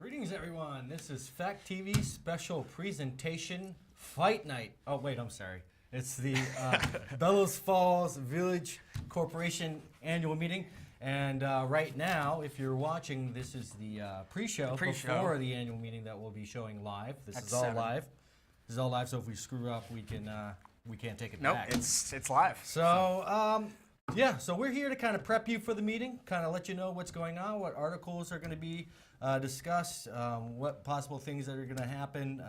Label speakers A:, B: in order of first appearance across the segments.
A: Greetings, everyone. This is Fact TV special presentation Fight Night. Oh, wait, I'm sorry. It's the Bellows Falls Village Corporation annual meeting. And right now, if you're watching, this is the pre-show before the annual meeting that we'll be showing live. This is all live. This is all live, so if we screw up, we can't take it back.
B: Nope, it's live.
A: So, yeah, so we're here to kind of prep you for the meeting, kind of let you know what's going on, what articles are going to be discussed, what possible things that are going to happen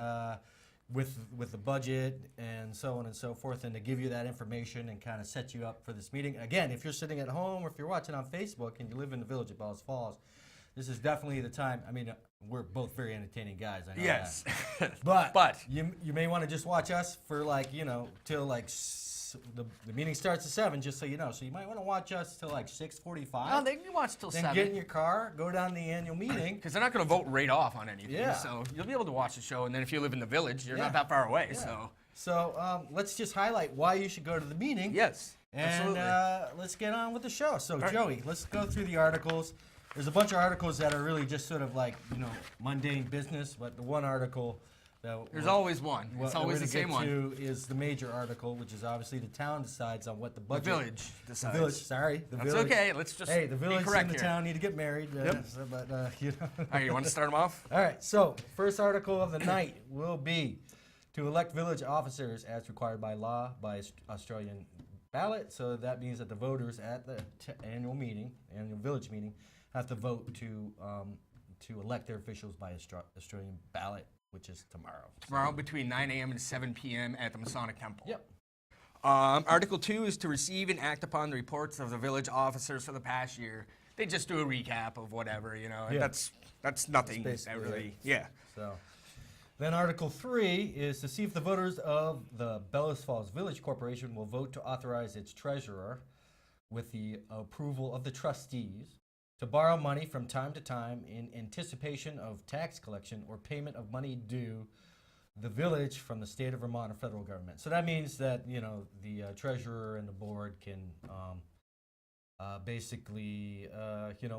A: with the budget and so on and so forth, and to give you that information and kind of set you up for this meeting. Again, if you're sitting at home or if you're watching on Facebook and you live in the village of Bellows Falls, this is definitely the time. I mean, we're both very entertaining guys, I know
B: Yes.
A: that. But you may want to just watch us for till the meeting starts at 7, just so you know. So you might want to watch us till 6:45.
B: No, they can watch till
A: then
B: 7.
A: Get in your car, go down to the annual meeting.
B: Because they're not going to vote right off on anything.
A: Yeah.
B: So you'll be able to watch the show, and then if you live in the village, you're not that far away.
A: Yeah. So let's just highlight why you should go to the meeting.
B: Yes,
A: and
B: absolutely.
A: Let's get on with the show. So
B: right.
A: Joey, let's go through the articles. There's a bunch of articles that are really just sort of mundane business, but the one article
B: there's always one. It's always the same one.
A: Is the major article, which is obviously the town decides on what the budget.
B: The village decides.
A: The village, sorry. The
B: That's
A: village.
B: okay. Let's just
A: the village
B: be correct
A: and the
B: here.
A: town need to get married.
B: Yep.
A: All
B: right, you want to start them off?
A: All right. So first article of the night will be to elect village officers as required by law by Australian ballot. So that means that the voters at the annual village meeting, have to vote to elect their officials by Australian ballot, which is tomorrow.
B: Tomorrow between 9 a.m. and 7 p.m. at the Masonic Temple.
A: Yep.
B: Article 2 is to receive and act upon the reports of the village officers for the past year. They just do a recap of whatever,
A: Yeah.
B: That's nothing. That really, yeah.
A: So, then Article 3 is to see if the voters of the Bellows Falls Village Corporation will vote to authorize its treasurer, with the approval of the trustees, to borrow money from time to time in anticipation of tax collection or payment of money due the village from the state of Vermont or federal government. So that means that the treasurer and the board can basically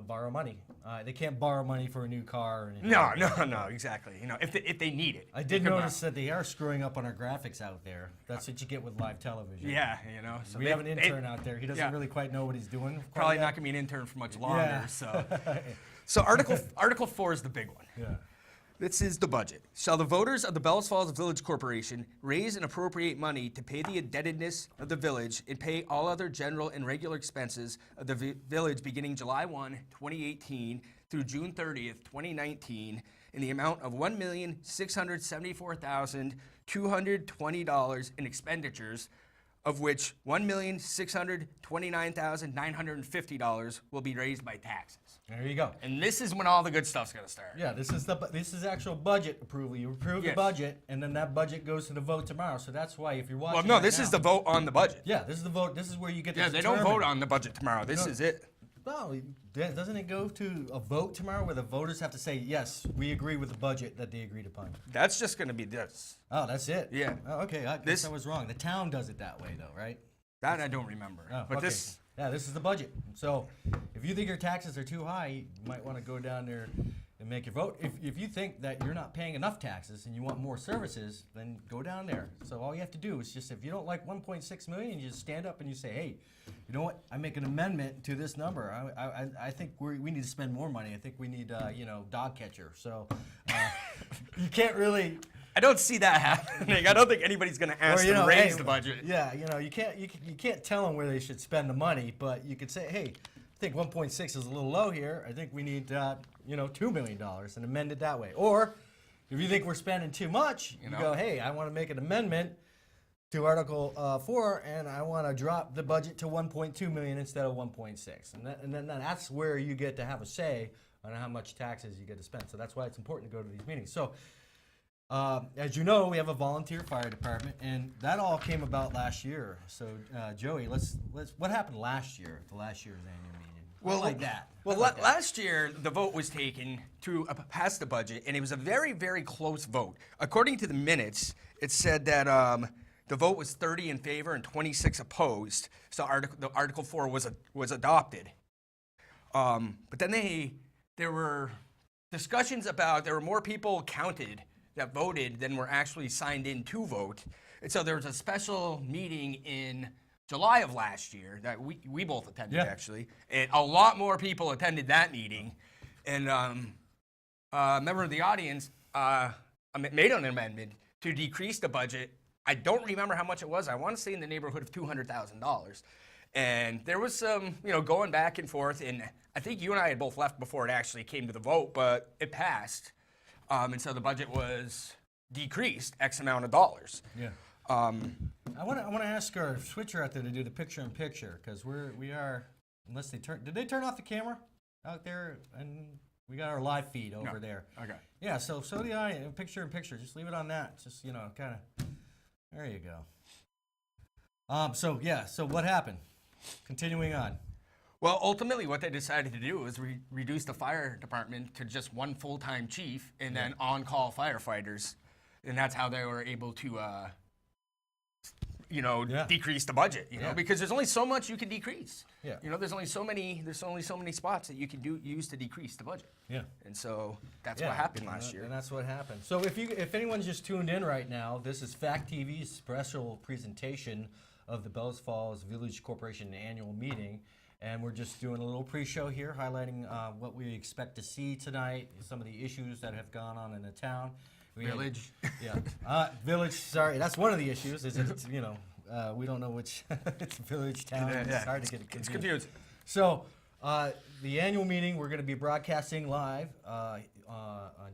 A: borrow money. They can't borrow money for a new car or anything.
B: No, exactly. If they need it.
A: I did notice that they are screwing up on our graphics out there. That's what you get with live television.
B: Yeah, So
A: we have an intern out there. He doesn't really quite know what he's doing.
B: Probably not going to be an intern for much longer.
A: Yeah.
B: So Article 4 is the big one.
A: Yeah.
B: This is the budget. Shall the voters of the Bellows Falls Village Corporation raise and appropriate money to pay the indebtedness of the village and pay all other general and regular expenses of the village beginning July 1, 2018 through June 30th, 2019 in the amount of $1,674,220 in expenditures, of which $1,629,950 will be raised by taxes.
A: There you go.
B: And this is when all the good stuff's gonna start.
A: Yeah, this is actual budget approval. You approve the budget, and then that budget goes to the vote tomorrow. So that's why if you're watching.
B: Well, no, this is the vote on the budget.
A: Yeah, this is the vote. This is where you get to
B: Yeah, they don't vote on the budget tomorrow. This is it.
A: No, doesn't it go to a vote tomorrow where the voters have to say, yes, we agree with the budget that they agreed upon?
B: That's just going to be this.
A: Oh, that's it?
B: Yeah.
A: Oh, okay, I guess I was wrong. The town does it that way, though, right?
B: That I don't remember.
A: Oh,
B: but
A: okay.
B: this...
A: Yeah, this is the budget. So if you think your taxes are too high, you might want to go down there and make your vote. If you think that you're not paying enough taxes and you want more services, then go down there. So all you have to do is just, if you don't like 1.6 million, you just stand up and you say, hey, you know what? I make an amendment to this number. I think we need to spend more money. I think we need, dog catcher. So you can't really...
B: I don't see that happening. I don't think anybody's going to ask them to raise the budget.
A: Yeah, you can't tell them where they should spend the money, but you could say, hey, I think 1.6 is a little low here. I think we need $2 million, and amend it that way. Or if you think we're spending too much, you go, hey, I want to make an amendment to Article 4, and I want to drop the budget to 1.2 million instead of 1.6, and then that's where you get to have a say on how much taxes you get to spend. So that's why it's important to go to these meetings. So. As you know, we have a volunteer fire department, and that all came about last year. So, Joey, what happened last year at the last year's annual meeting?
B: Well,
A: like that.
B: Well, last year the vote was taken to pass the budget, and it was a very, very close vote. According to the minutes, it said that the vote was 30 in favor and 26 opposed. So Article 4 was adopted. But then there were discussions about there were more people counted that voted than were actually signed in to vote. And so there was a special meeting in July of last year that we both attended, actually. And a lot more people attended that meeting. And a member of the audience made an amendment to decrease the budget. I don't remember how much it was. I want to say in the neighborhood of $200,000. And there was some, going back and forth. And I think you and I had both left before it actually came to the vote, but it passed. And so the budget was decreased X amount of dollars.
A: Yeah. I want to ask our switcher out there to do the picture-in-picture because we are unless they did they turn off the camera out there, and we got our live feed over there.
B: Okay.
A: Yeah. So the audience picture-in-picture. Just leave it on that. Just kind of. There you go. So what happened? Continuing on.
B: Well, ultimately, what they decided to do was reduce the fire department to just one full-time chief and then on-call firefighters, and that's how they were able to, decrease the budget. Because there's only so much you can decrease.
A: Yeah.
B: There's only so many spots that you can use to decrease the budget.
A: Yeah.
B: And so that's what happened last year.
A: And that's what happened. So if anyone's just tuned in right now, this is Fact TV's special presentation of the Bellows Falls Village Corporation annual meeting. And we're just doing a little pre-show here, highlighting what we expect to see tonight, some of the issues that have gone on in the town.
B: Village.
A: Village, sorry, that's one of the issues, is that, we don't know which, it's village, town, it's hard to get it confused.
B: It's confusing.
A: So, the annual meeting, we're going to be broadcasting live on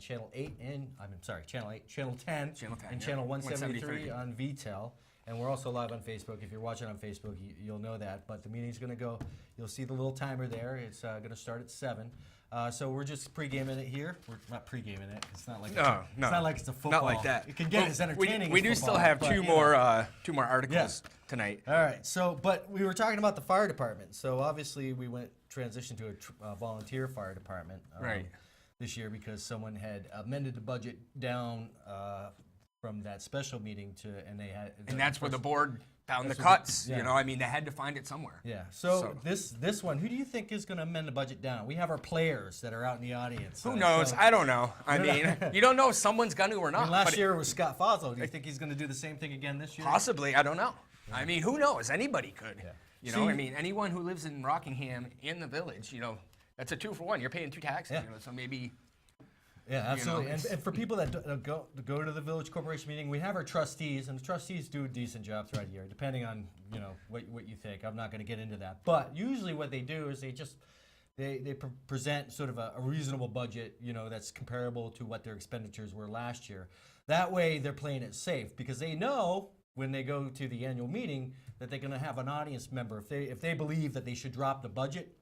A: Channel 8 and, Channel 8, Channel 10, and Channel 173 on VTEL. And we're also live on Facebook. If you're watching on Facebook, you'll know that. But the meeting's going to go, you'll see the little timer there. It's going to start at 7. So we're just pre-gaming it here. We're not pre-gaming it. It's not like it's not like it's a football.
B: Not like that.
A: It can get as entertaining
B: We
A: as
B: do
A: football,
B: still have
A: but,
B: two more articles tonight.
A: All right. So, but we were talking about the fire department. So obviously we transitioned to a volunteer fire department this year because someone had amended the budget down from that special meeting
B: and that's where the board found the cuts. They had to find it somewhere.
A: Yeah. So this one, who do you think is going to amend the budget down? We have our players that are out in the audience.
B: Who knows? I don't know. You don't know if someone's going to or not.
A: Last year it was Scott Foslo. Do you think he's going to do the same thing again this year?
B: Possibly. I don't know. Yeah. Who knows? Anybody could.
A: Yeah.
B: Anyone who lives in Rockingham in the village, that's a 2-for-1. You're paying 2 taxes. So maybe.
A: Yeah, absolutely. And for people that go to the Village Corporation meeting, we have our trustees, and the trustees do a decent job throughout the year, depending on what you think. I'm not going to get into that, but usually what they do is they present sort of a reasonable budget, that's comparable to what their expenditures were last year. That way, they're playing it safe because they know when they go to the annual meeting that they're going to have an audience member. If they believe that they should drop the budget,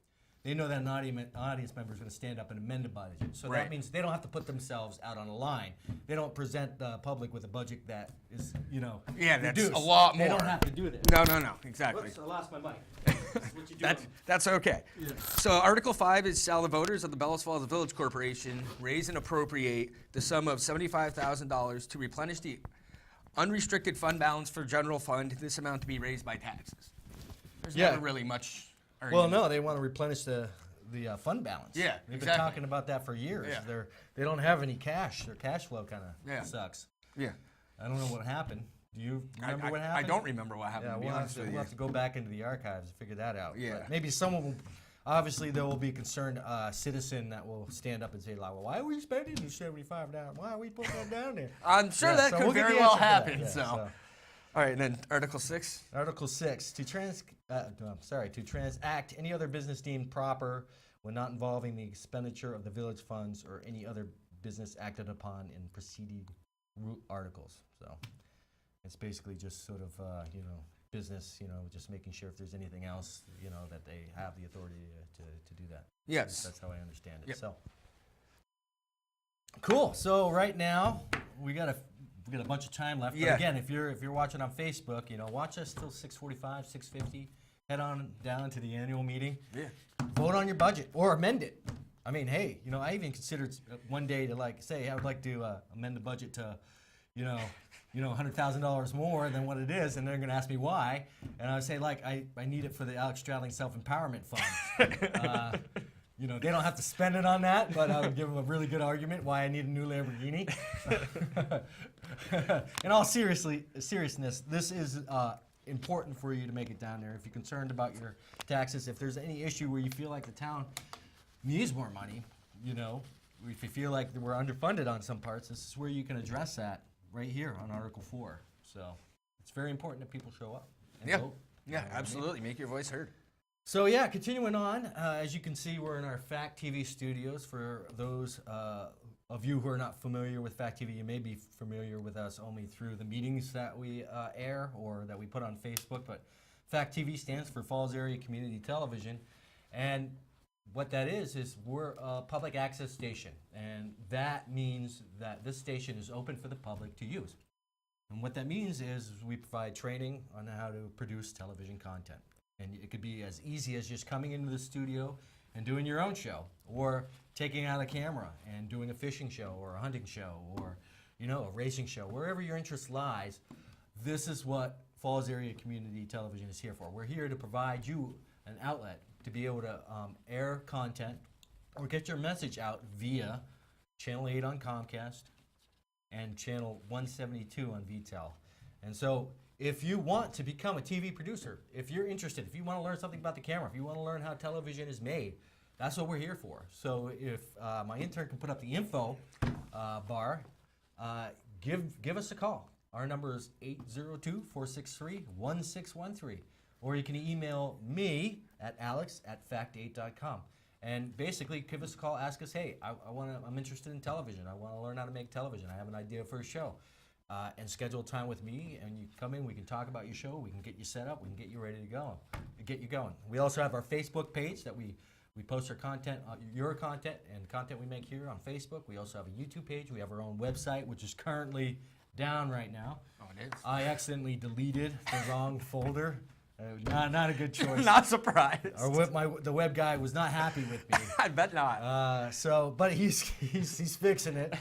A: they know that an audience member is going to stand up and amend the budget. So that means they don't have to put themselves out on a line. They don't present the public with a budget that is,
B: that's
A: reduced.
B: a lot more.
A: They don't have to do that.
B: No, exactly.
A: Whoops, I lost my mic.
B: That's okay. Yeah. So Article 5 is shall the voters of the Bellows Falls Village Corporation raise and appropriate the sum of $75,000 to replenish the unrestricted fund balance for general fund, this amount to be raised by taxes. There's never really much.
A: Well, no, they want to replenish the fund balance.
B: Yeah,
A: they've been talking about that for years.
B: Yeah.
A: They don't have any cash. Their cash flow kind of sucks.
B: Yeah.
A: I don't know what happened. Do you remember what happened?
B: I don't remember what happened.
A: Yeah, we'll have to go back into the archives and figure that out.
B: Yeah.
A: But maybe someone will. Obviously, there will be a concerned citizen that will stand up and say, like, well, why are we spending the $75 down? Why are we putting that down there?
B: I'm sure that could very well happen. All right, and then Article 6.
A: Article 6, to transact any other business deemed proper when not involving the expenditure of the village funds or any other business acted upon in preceding articles. So it's basically just sort of, business, just making sure if there's anything else, that they have the authority to do that.
B: Yes.
A: That's how I understand it.
B: Yep.
A: So cool. So right now we got a bunch of time left. But again, if you're watching on Facebook, watch us till 6:45, 6:50. Head on down to the annual meeting.
B: Yeah.
A: Vote on your budget or amend it. Hey, I even considered one day to say I would like to amend the budget to, $100,000 more than what it is, and they're going to ask me why, and I would say I need it for the Alex Stradling Self-Empowerment Fund. You know, they don't have to spend it on that, but I would give them a really good argument why I need a new Lamborghini. In all seriousness, this is important for you to make it down there. If you're concerned about your taxes, if there's any issue where you feel like the town needs more money, you know, if you feel like we're underfunded on some parts, this is where you can address that right here on Article 4. So it's very important that people show up and vote.
B: Yeah,
A: You know what I mean?
B: absolutely. Make your voice heard.
A: So yeah, continuing on, as you can see, we're in our Fact TV studios. For those of you who are not familiar with Fact TV, you may be familiar with us only through the meetings that we air or that we put on Facebook, but Fact TV stands for Falls Area Community Television, and what that is we're a public access station, and that means that this station is open for the public to use. And what that means is we provide training on how to produce television content. And it could be as easy as just coming into the studio and doing your own show, or taking out a camera and doing a fishing show or a hunting show or, you know, a racing show. Wherever your interest lies, this is what Falls Area Community Television is here for. We're here to provide you an outlet to be able to air content or get your message out via Channel 8 on Comcast and Channel 172 on VTEL. And so if you want to become a TV producer, if you're interested, if you want to learn something about the camera, if you want to learn how television is made, that's what we're here for. So if my intern can put up the info bar, give us a call. Our number is 802-463-1613. Or you can email me at alex@fact8.com. And basically, give us a call, ask us, hey, I'm interested in television. I want to learn how to make television. I have an idea for a show. And schedule time with me, and you come in, we can talk about your show, we can get you set up, we can get you ready to go, get you going. We also have our Facebook page that we post our content, your content and content we make here on Facebook. We also have a YouTube page. We have our own website, which is currently down right now.
B: Oh, it is?
A: I accidentally deleted the wrong folder. Not a good choice.
B: Not surprised.
A: The web guy was not happy with me.
B: I bet not.
A: But he's fixing it.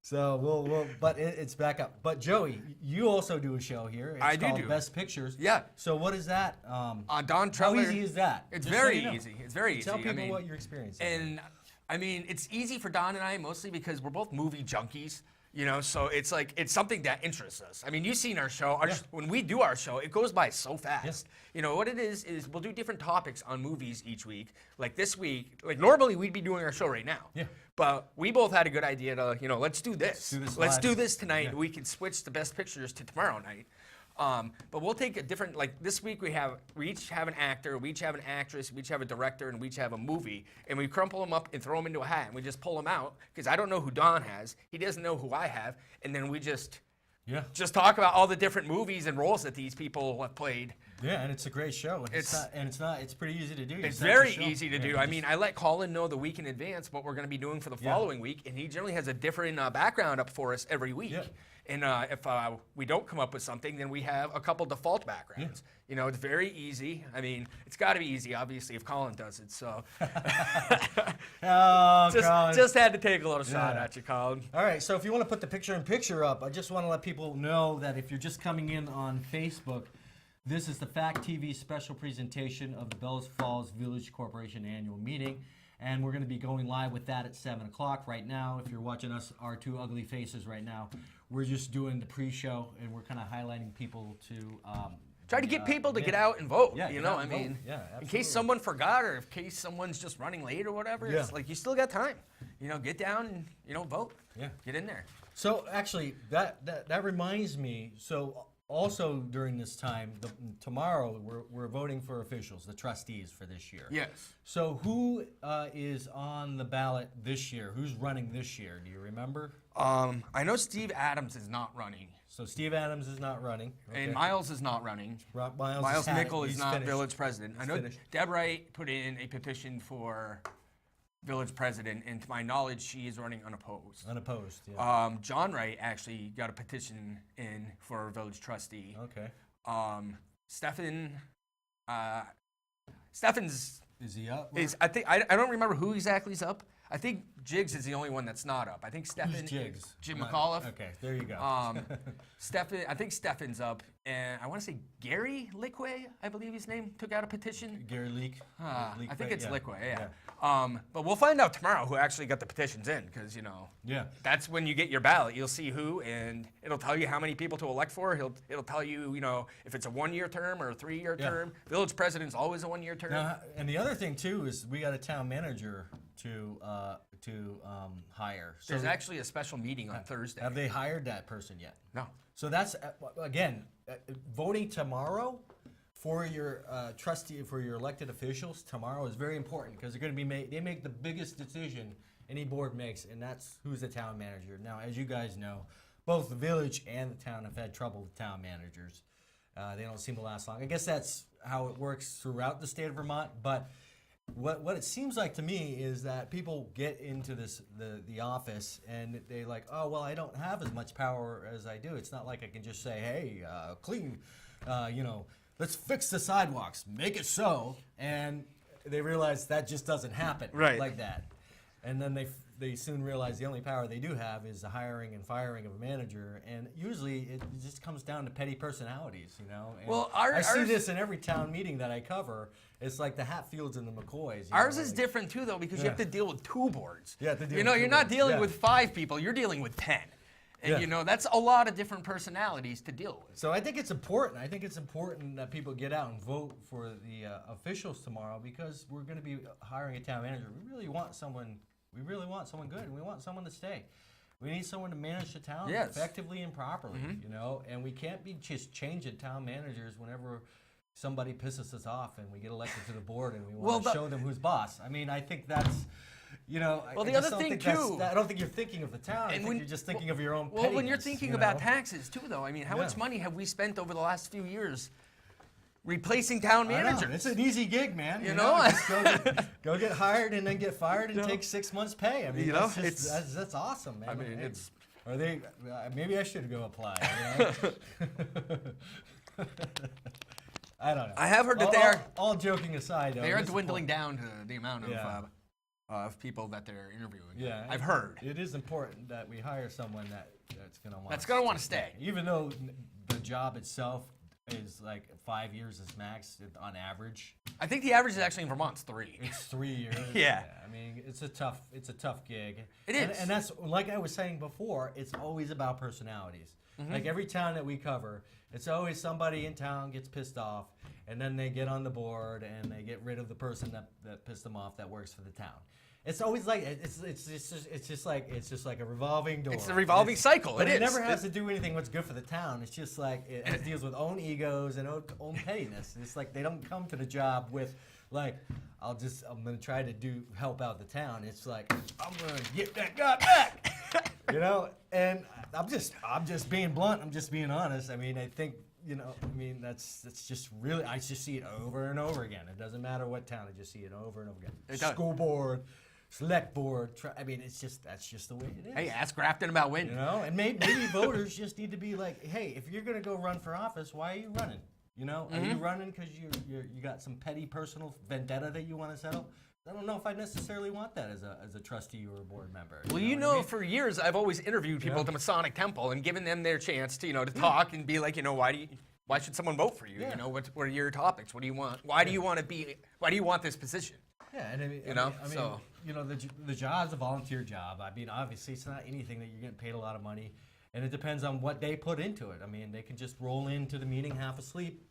A: So but it's back up. But Joey, you also do a show here. It's called Best Pictures.
B: Yeah.
A: So what is that?
B: Don
A: How
B: Trevor.
A: easy is that?
B: It's
A: Just
B: very
A: so you know.
B: easy. It's very easy.
A: Tell people what your experience is.
B: And I mean, it's easy for Don and I mostly because we're both movie junkies. You know, so it's like, it's something that interests us. I mean, you've seen our show. When we do our show, it goes by so fast.
A: Yes.
B: You know, what it is we'll do different topics on movies each week. Like this week, like normally we'd be doing our show right now. Yeah. But we both had a good idea to, you know, let's do this. Let's do this tonight. Yeah. We can switch the Best Pictures to tomorrow night. But we'll take a different, like this week we each have an actor, we each have an actress, we each have a director, and we each have a movie. And we crumple them up and throw them into a hat, and we just pull them out, because I don't know who Don has, he doesn't know who I have, and then we just talk about all the different movies and roles that these people have played.
A: Yeah, and it's a great show. It's pretty easy to do.
B: It's very easy to do. I mean, I let Colin know the week in advance what we're going to be doing for the following week, and he generally has a different background up for us every week. Yeah. And if we don't come up with something, then we have a couple default backgrounds. Yeah. You know, it's very easy. I mean, it's got to be easy, obviously, if Colin does it. So,
A: Colin.
B: Just had to take a little shot at you, Colin.
A: All right. So, if you want to put the picture-in-picture up, I just want to let people know that if you're just coming in on Facebook, this is the Fact TV special presentation of the Bellows Falls Village Corporation annual meeting. And we're going to be going live with that at 7 o'clock right now. If you're watching us, our two ugly faces right now, we're just doing the pre-show, and we're kind of highlighting people to
B: try to get people to get out and vote.
A: Yeah,
B: you know, I mean, in case someone forgot or in case someone's just running late or whatever, it's like you still got time. You know, get down and, you know, vote. Yeah, get in there.
A: So actually, that reminds me. So also during this time, tomorrow we're voting for officials, the trustees for this year.
B: Yes.
A: So who is on the ballot this year? Who's running this year? Do you remember?
B: I know Steve Adams is not running.
A: So Steve Adams is not running. Okay.
B: And Miles is not running.
A: Miles
B: Nickel is not
A: finished.
B: village president. I know
A: finished.
B: Deb Wright put in a petition for village president, and to my knowledge, she is running unopposed.
A: Unopposed, yeah.
B: John Wright actually got a petition in for village trustee.
A: Okay.
B: Stefan's
A: is he up?
B: I don't remember who exactly is up. I think Jiggs is the only one that's not up. I think Stefan.
A: Who's Jiggs?
B: Jim McAuliffe.
A: Okay, there you go.
B: Stefan. I think Stefan's up, and I want to say Gary Liquay, I believe his name, took out a petition.
A: Gary Leak.
B: I think it's Liquay. Yeah. But we'll find out tomorrow who actually got the petitions in, because
A: Yeah.
B: that's when you get your ballot. You'll see who, and it'll tell you how many people to elect for. It'll tell you, if it's a 1-year term or a 3-year term. Village president's always a 1-year term.
A: Now, and the other thing too is we got a town manager to hire. So
B: There's actually a special meeting on Thursday.
A: have they hired that person yet?
B: No.
A: So that's again voting tomorrow for your trustee, for your elected officials tomorrow is very important, because they're going to be they make the biggest decision any board makes, and that's who's the town manager. Now, as you guys know, both the village and the town have had trouble with town managers. They don't seem to last long. I guess that's how it works throughout the state of Vermont. But what it seems like to me is that people get into the office and they like, oh well, I don't have as much power as I do. It's not like I can just say, hey, clean, let's fix the sidewalks, make it so, and they realize that just doesn't happen like that. And then they soon realize the only power they do have is the hiring and firing of a manager, and usually it just comes down to petty personalities, And
B: Well,
A: I see this in every town meeting that I cover. It's like the Hatfields and the McCoys.
B: Ours is different too, though, because you have to deal with 2 boards.
A: Yeah, to deal with
B: you're
A: 2
B: not
A: boards.
B: dealing
A: Yeah.
B: with 5 people. You're dealing with 10. And that's a lot of different personalities to deal with.
A: So I think it's important. I think it's important that people get out and vote for the officials tomorrow, because we're going to be hiring a town manager. We really want someone good, and we want someone to stay. We need someone to manage the town effectively and properly, and we can't be just changing town managers whenever somebody pisses us off and we get elected to the board and we want to show them who's boss. I mean, I think that's,
B: Well, the other thing too,
A: I don't think you're thinking of the town. I think you're just thinking of your own pettiness.
B: Well, when you're thinking about taxes too, though, I mean, how much money have we spent over the last few years replacing town managers?
A: It's an easy gig, man.
B: You know?
A: Just go get hired and then get fired and take 6 months pay. I mean, that's awesome, man.
B: I mean, it's.
A: Are they? Maybe I should go apply. I don't know.
B: I have heard that they are.
A: All joking aside, though,
B: they are dwindling down to the amount of people that they're interviewing.
A: Yeah,
B: I've heard.
A: It is important that we hire someone that's going to want.
B: That's going to want to stay,
A: even though the job itself is like 5 years is max on average.
B: I think the average is actually in Vermont's 3.
A: It's 3 years.
B: Yeah.
A: I mean, it's a tough gig.
B: It is.
A: And that's, like I was saying before, it's always about personalities. Like every town that we cover, it's always somebody in town gets pissed off, and then they get on the board and they get rid of the person that pissed them off that works for the town. It's always like it's just like a revolving door.
B: It's a revolving cycle.
A: But it never has to do anything what's good for the town. It's just like it deals with own egos and own pettiness. It's like they don't come to the job with like I'm gonna try to help out the town. It's like I'm gonna get that guy back. And I'm just being blunt. I'm just being honest. I mean, I think. That's just really, I just see it over and over again. It doesn't matter what town, I just see it over and over again. School board, select board, that's just the way it is.
B: Hey, ask Grafton about winning.
A: And maybe voters just need to be like, hey, if you're going to go run for office, why are you running? Are you running because you got some petty personal vendetta that you want to settle? I don't know if I necessarily want that as a trustee or a board member.
B: Well, for years I've always interviewed people at the Masonic Temple and given them their chance to, to talk and be like, why should someone vote for you?
A: Yeah.
B: What are your topics? What do you want? Why do you want this position?
A: Yeah, and the job's a volunteer job. I mean, obviously it's not anything that you're getting paid a lot of money, and it depends on what they put into it. I mean, they can just roll into the meeting half asleep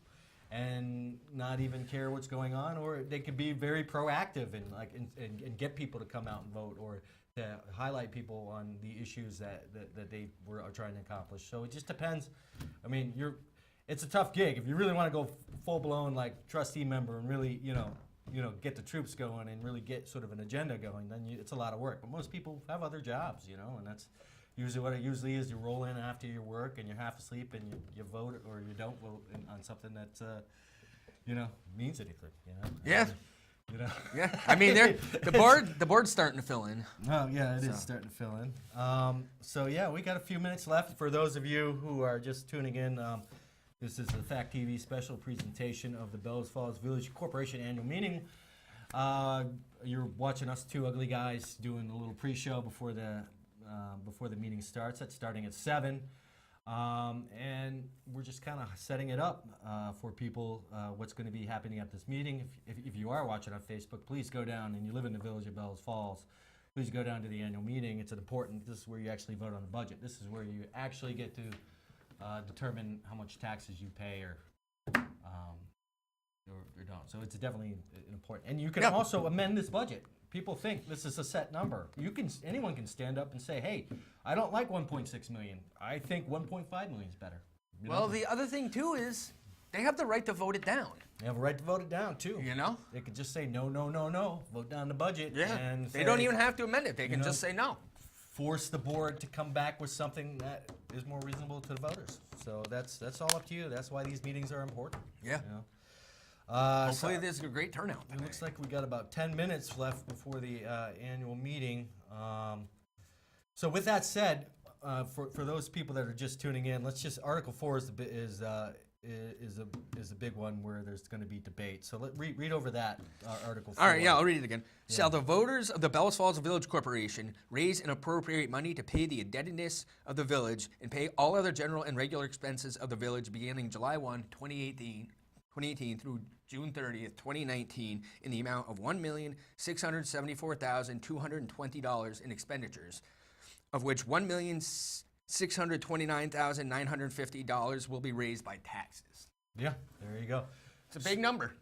A: and not even care what's going on, or they could be very proactive and get people to come out and vote, or to highlight people on the issues that they are trying to accomplish. So it just depends. I mean, it's a tough gig. If you really want to go full blown like trustee member and really get the troops going and really get sort of an agenda going, then it's a lot of work. But most people have other jobs, and that's usually what it usually is. You roll in after your work and you're half asleep and you vote or you don't vote on something that means anything.
B: Yeah. Yeah. I mean, the board's starting to fill in.
A: Oh yeah, it is starting to fill in. So yeah, we got a few minutes left. For those of you who are just tuning in, this is the Fact TV special presentation of the Bellows Falls Village Corporation annual meeting. You're watching us two ugly guys doing a little pre-show before the meeting starts. That's starting at 7. And we're just kind of setting it up for people, what's going to be happening at this meeting. If you are watching on Facebook, please go down, and you live in the village of Bellows Falls, please go down to the annual meeting. It's this is where you actually vote on the budget. This is where you actually get to determine how much taxes you pay or don't. So it's definitely important. And you can also amend this budget. People think this is a set number. Anyone can stand up and say, hey, I don't like 1.6 million. I think 1.5 million is better.
B: Well, the other thing too is they have the right to vote it down.
A: They have a right to vote it down too.
B: You know?
A: They could just say no, no, no, no, vote down the budget.
B: Yeah.
A: And
B: They don't even have to amend it. They can just say no.
A: Force the board to come back with something that is more reasonable to the voters. So that's all up to you. That's why these meetings are important.
B: Yeah.
A: You know?
B: Hopefully there's a great turnout.
A: It looks like we got about 10 minutes left before the annual meeting. So with that said, for those people that are just tuning in, Article 4 is a big one where there's going to be debate. So read over that Article 4.
B: All right, yeah, I'll read it again. Yeah. Shall the voters of the Bellows Falls Village Corporation raise and appropriate money to pay the indebtedness of the village and pay all other general and regular expenses of the village beginning July 1, 2018 through June 30th, 2019 in the amount of $1,674,220 in expenditures, of which $1,629,950 will be raised by taxes.
A: Yeah, there you go.
B: It's a big number.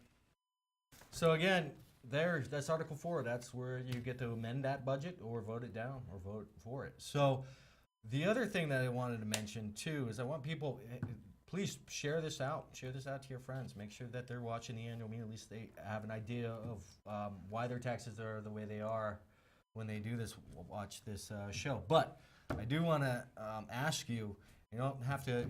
A: So again, that's Article 4. That's where you get to amend that budget or vote it down or vote for it. So the other thing that I wanted to mention too is I want people, please share this out. Share this out to your friends. Make sure that they're watching the annual meeting. At least they have an idea of why their taxes are the way they are when they do this, watch this show. But I do want to ask you, you don't have to,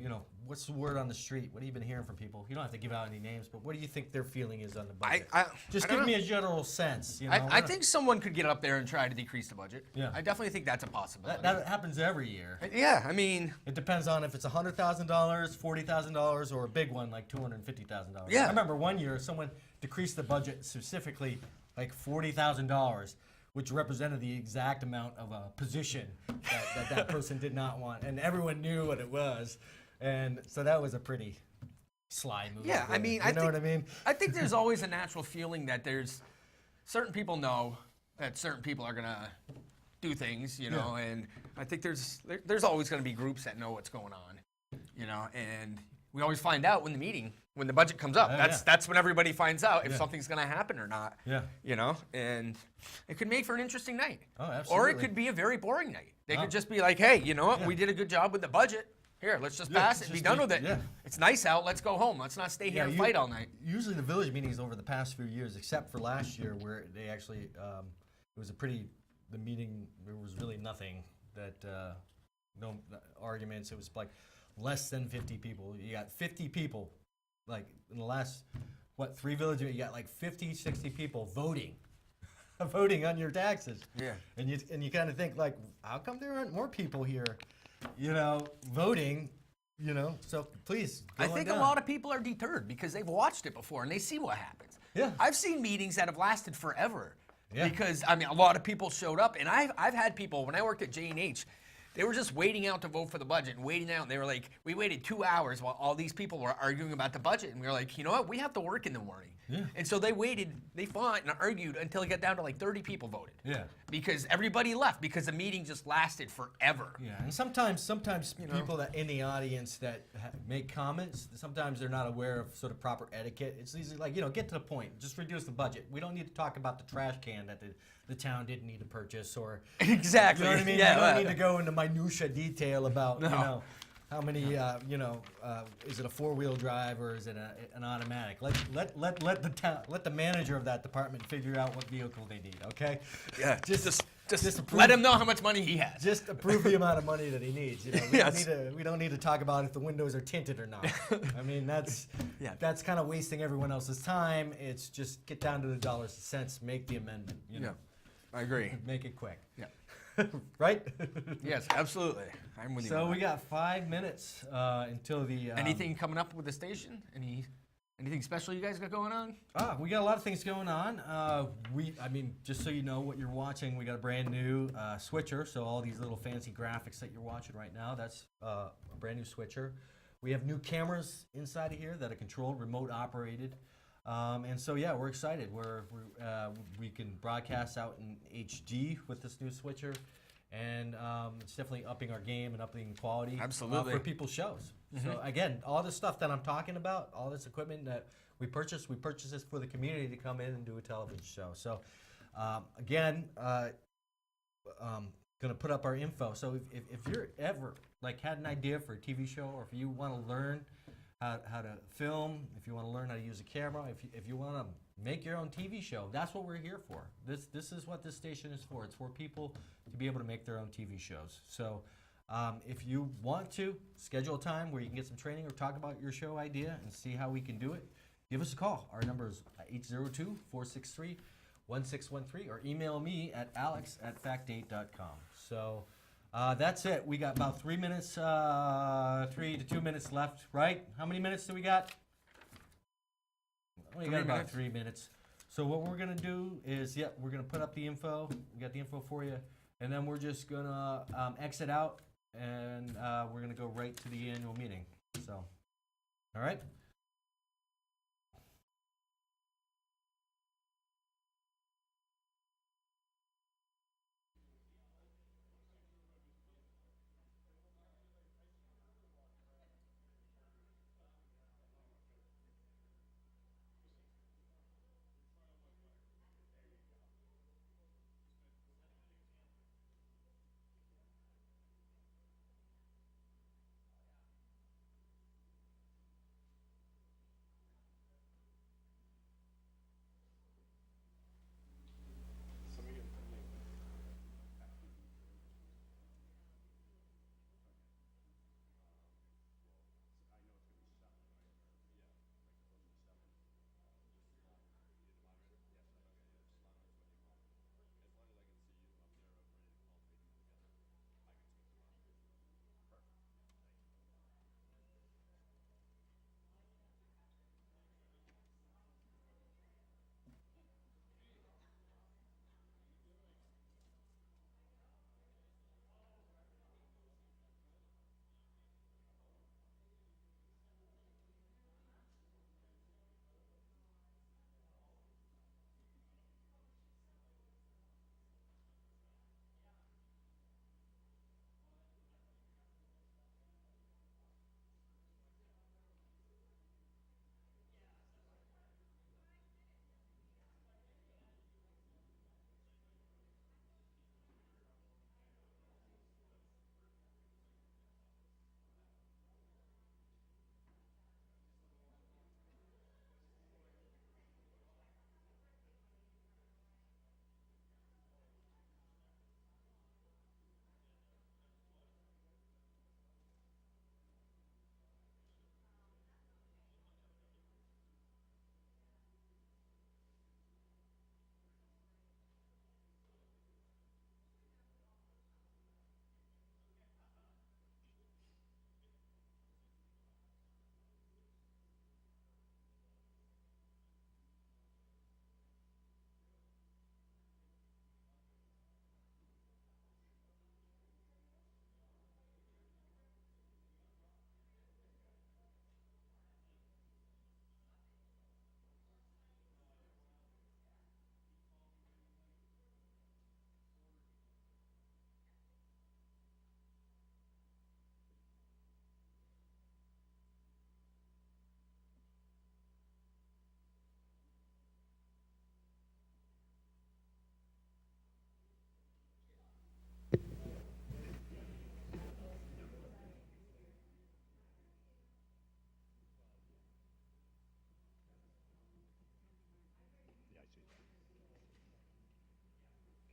A: what's the word on the street? What have you been hearing from people? You don't have to give out any names, but what do you think their feeling is on the budget? Just give me a general sense.
B: I think someone could get up there and try to decrease the budget.
A: Yeah.
B: I definitely think that's a possibility.
A: That happens every year.
B: Yeah, I mean,
A: it depends on if it's $100,000, $40,000, or a big one like $250,000.
B: Yeah.
A: I remember one year someone decreased the budget specifically like $40,000, which represented the exact amount of a position that person did not want, and everyone knew what it was, and so that was a pretty sly move.
B: Yeah, I mean,
A: what I mean?
B: I think there's always a natural feeling that there's certain people know that certain people are gonna do things, and I think there's always gonna be groups that know what's going on, and we always find out when the budget comes up. That's when everybody finds out if something's gonna happen or not.
A: Yeah.
B: And it could make for an interesting night.
A: Oh, absolutely.
B: Or it could be a very boring night. They could just be like, hey, you know what? We did a good job with the budget. Here, let's just pass it and be done with it.
A: Yeah.
B: It's nice out. Let's go home. Let's not stay here and fight all night.
A: Usually the village meetings over the past few years, except for last year where they actually, the meeting, there was really nothing no arguments. It was like less than 50 people. You got 50 people, like in the last, 3 villages, you got like 50, 60 people voting on your taxes.
B: Yeah.
A: And you kind of think like, how come there aren't more people here, voting, so please go
B: I think
A: on
B: a
A: down.
B: lot of people are deterred because they've watched it before and they see what happens.
A: Yeah.
B: I've seen meetings that have lasted forever.
A: Yeah.
B: Because, a lot of people showed up. And I've had people, when I worked at J&H, they were just waiting out to vote for the budget and waiting out. And they were like, we waited 2 hours while all these people were arguing about the budget. And we were like, you know what? We have to work in the morning.
A: Yeah.
B: And so they waited, they fought and argued until it got down to like 30 people voted.
A: Yeah.
B: Because everybody left because the meeting just lasted forever.
A: Yeah, and sometimes people that in the audience that make comments, sometimes they're not aware of sort of proper etiquette. It's easy, like, get to the point. Just reduce the budget. We don't need to talk about the trash can that the town didn't need to purchase, or
B: Exactly.
A: You know what I mean?
B: Yeah,
A: we don't need to go into minutia detail about how many is it a 4-wheel drive or is it an automatic? Let the manager of that department figure out what vehicle they need. Okay.
B: Yeah.
A: Just
B: let him know how much money he has.
A: Just approve the amount of money that he needs.
B: Yes.
A: We don't need to talk about if the windows are tinted or not. I mean, that's kind of wasting everyone else's time. It's just get down to the dollars and cents, make the amendment.
B: Yeah, I agree.
A: Make it quick.
B: Yeah.
A: Right?
B: Yes, absolutely. I'm with you.
A: So we got 5 minutes until the.
B: Anything coming up with the station? Any Anything special you guys got going on?
A: We got a lot of things going on. I mean, just so you know what you're watching, we got a brand new switcher. So all these little fancy graphics that you're watching right now, that's a brand new switcher. We have new cameras inside of here that are controlled, remote operated. And so yeah, we're excited. We can broadcast out in HD with this new switcher, and it's definitely upping our game and upping quality.
B: Absolutely.
A: For people's shows. So again, all this stuff that I'm talking about, all this equipment that we purchase this for the community to come in and do a television show. So again, gonna put up our info. So if you're ever like had an idea for a TV show, or if you want to learn how to film, if you want to learn how to use a camera, if you want to make your own TV show, that's what we're here for. This is what this station is for. It's for people to be able to make their own TV shows. So if you want to schedule a time where you can get some training or talk about your show idea and see how we can do it, give us a call. Our number is 802-463-1613, or email me at alex@factdate.com. So that's it. We got about 3 minutes, 3 to 2 minutes left, right? How many minutes do we got? We got about 3 minutes. So what we're gonna do is, we're gonna put up the info. We got the info for you, and then we're just gonna exit out, and we're gonna go right to the annual meeting. So, all right.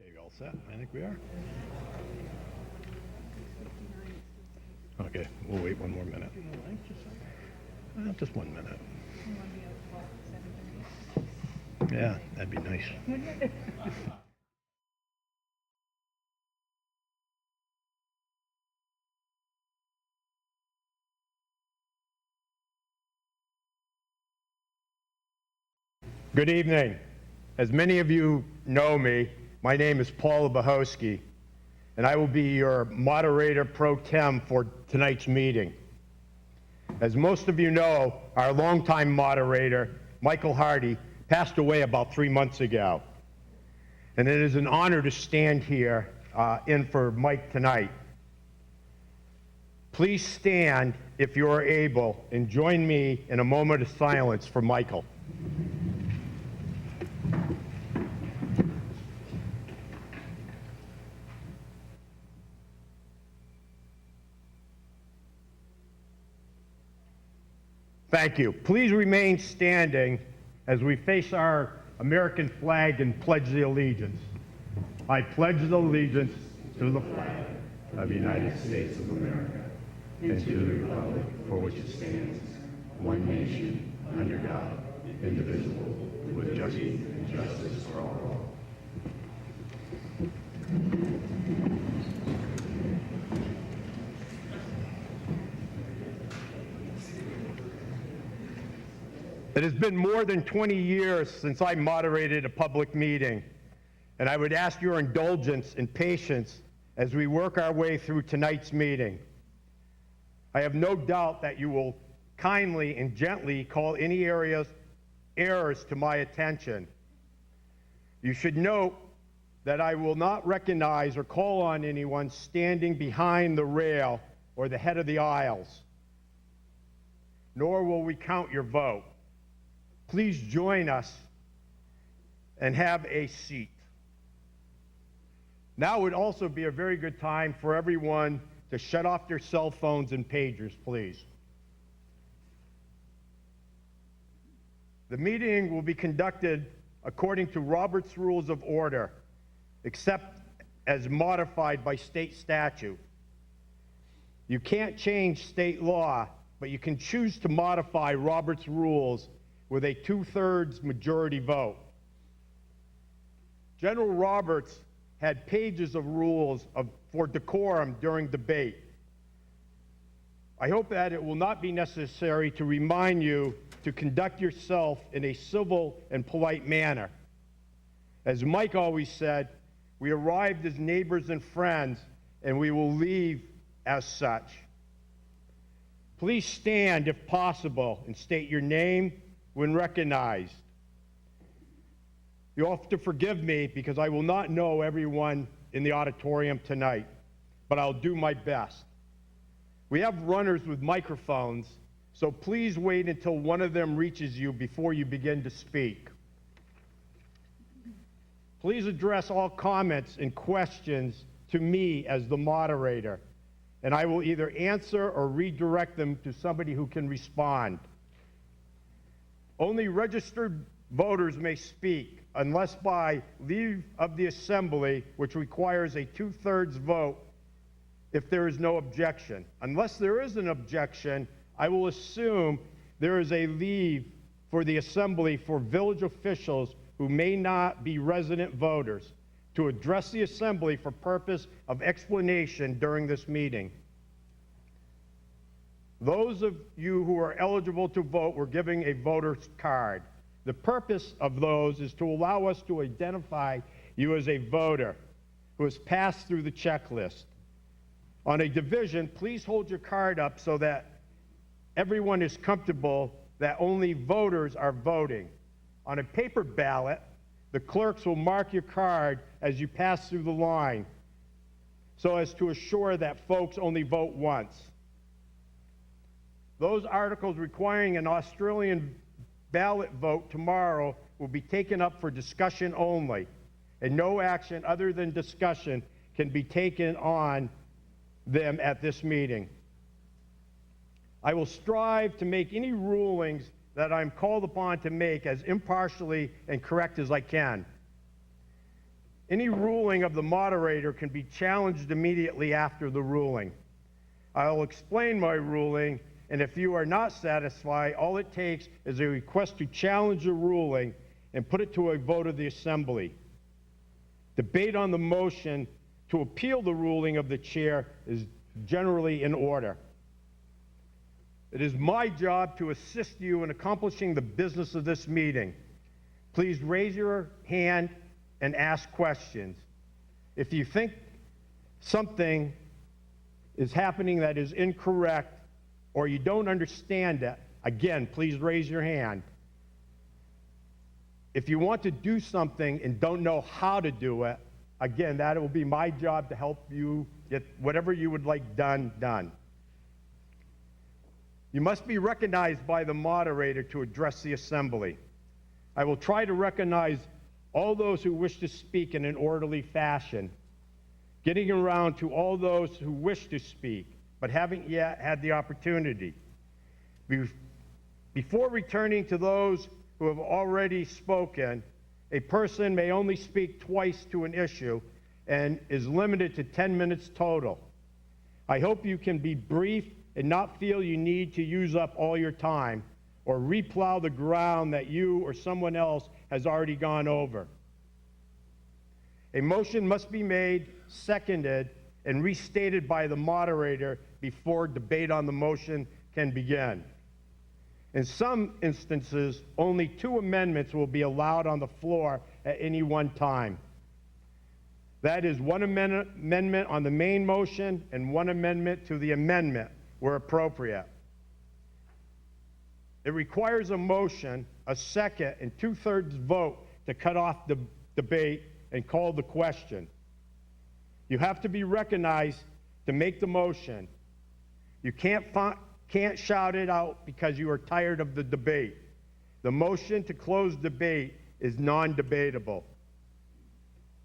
C: Okay, you all set? I think we are. Okay, we'll wait one more minute. Just 1 minute. Yeah, that'd be nice.
D: Good evening. As many of you know me, my name is Paul Bahowski, and I will be your moderator pro tem for tonight's meeting. As most of you know, our longtime moderator, Michael Hardy, passed away about 3 months ago. And it is an honor to stand here in for Mike tonight. Please stand if you are able and join me in a moment of silence for Michael. Thank you. Please remain standing as we face our American flag and pledge the allegiance. I pledge the allegiance to the flag of the United States of America and to the republic for which it stands, one nation, under God, indivisible, with justice for all. It has been more than 20 years since I moderated a public meeting, and I would ask your indulgence and patience as we work our way through tonight's meeting. I have no doubt that you will kindly and gently call any errors to my attention. You should note that I will not recognize or call on anyone standing behind the rail or the head of the aisles, nor will we count your vote. Please join us and have a seat. Now would also be a very good time for everyone to shut off their cell phones and pagers, please. The meeting will be conducted according to Robert's Rules of Order, except as modified by state statute. You can't change state law, but you can choose to modify Robert's Rules with a 2/3 majority vote. General Roberts had pages of rules for decorum during debate. I hope that it will not be necessary to remind you to conduct yourself in a civil and polite manner. As Mike always said, we arrived as neighbors and friends, and we will leave as such. Please stand if possible and state your name when recognized. You'll have to forgive me because I will not know everyone in the auditorium tonight, but I'll do my best. We have runners with microphones, so please wait until one of them reaches you before you begin to speak. Please address all comments and questions to me as the moderator, and I will either answer or redirect them to somebody who can respond. Only registered voters may speak unless by leave of the assembly, which requires a 2/3 vote if there is no objection. Unless there is an objection, I will assume there is a leave for the assembly for village officials who may not be resident voters to address the assembly for purpose of explanation during this meeting. Those of you who are eligible to vote were given a voter's card. The purpose of those is to allow us to identify you as a voter who has passed through the checklist. On a division, please hold your card up so that everyone is comfortable that only voters are voting. On a paper ballot, the clerks will mark your card as you pass through the line so as to assure that folks only vote once. Those articles requiring an Australian ballot vote tomorrow will be taken up for discussion only, and no action other than discussion can be taken on them at this meeting. I will strive to make any rulings that I'm called upon to make as impartially and correct as I can. Any ruling of the moderator can be challenged immediately after the ruling. I'll explain my ruling, and if you are not satisfied, all it takes is a request to challenge the ruling and put it to a vote of the assembly. Debate on the motion to appeal the ruling of the chair is generally in order. It is my job to assist you in accomplishing the business of this meeting. please raise your hand and ask questions. If you think something is happening that is incorrect or you don't understand it, again, please raise your hand. If you want to do something and don't know how to do it, again, that will be my job to help you get whatever you would like done. You must be recognized by the moderator to address the assembly. I will try to recognize all those who wish to speak in an orderly fashion, getting around to all those who wish to speak but haven't yet had the opportunity. Before returning to those who have already spoken, a person may only speak twice to an issue and is limited to 10 minutes total. I hope you can be brief and not feel you need to use up all your time or replow the ground that you or someone else has already gone over. A motion must be made, seconded, and restated by the moderator before debate on the motion can begin. In some instances, only 2 amendments will be allowed on the floor at any one time. That is 1 amendment on the main motion and 1 amendment to the amendment where appropriate. It requires a motion, a second, and 2/3 vote to cut off the debate and call the question. You have to be recognized to make the motion. You can't shout it out because you are tired of the debate. The motion to close debate is non-debatable.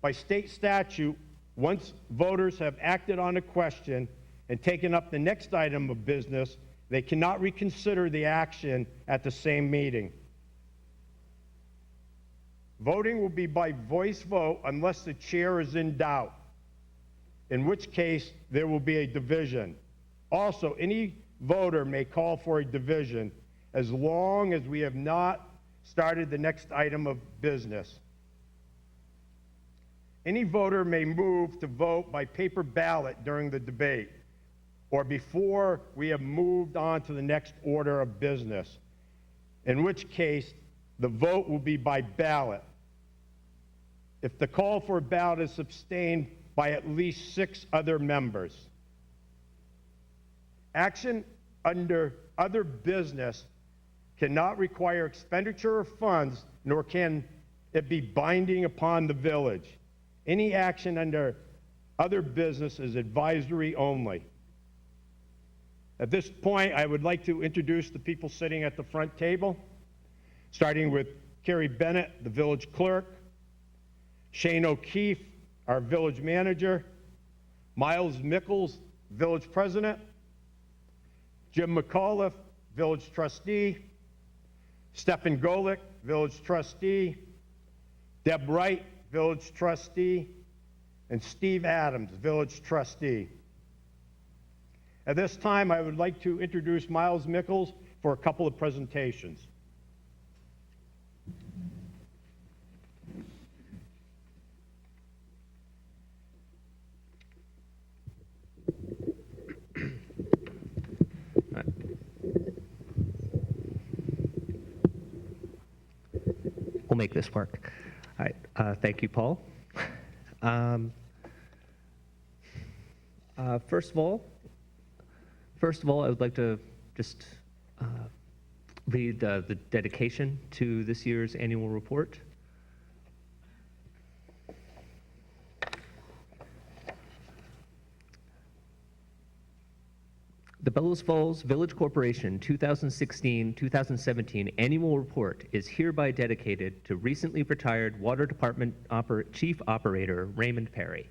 D: By state statute, once voters have acted on a question and taken up the next item of business, they cannot reconsider the action at the same meeting. Voting will be by voice vote unless the chair is in doubt, in which case there will be a division. Also, any voter may call for a division as long as we have not started the next item of business. Any voter may move to vote by paper ballot during the debate or before we have moved on to the next order of business, in which case the vote will be by ballot. If the call for a ballot is sustained by at least 6 other members. Action under other business cannot require expenditure of funds, nor can it be binding upon the village. Any action under other business is advisory only. At this point, I would like to introduce the people sitting at the front table, starting with Carrie Bennett, the village clerk, Shane O'Keefe, our village manager, Miles Mickles, village president, Jim McAuliffe, village trustee, Stephen Golick, village trustee, Deb Wright, village trustee, and Steve Adams, village trustee. At this time, I would like to introduce Miles Mickles for a couple of presentations.
E: We'll make this work. All right, thank you, Paul. First of all, I would like to just read the dedication to this year's annual report. The Bellows Falls Village Corporation 2016-2017 Annual Report is hereby dedicated to recently retired Water Department Chief Operator Raymond Perry.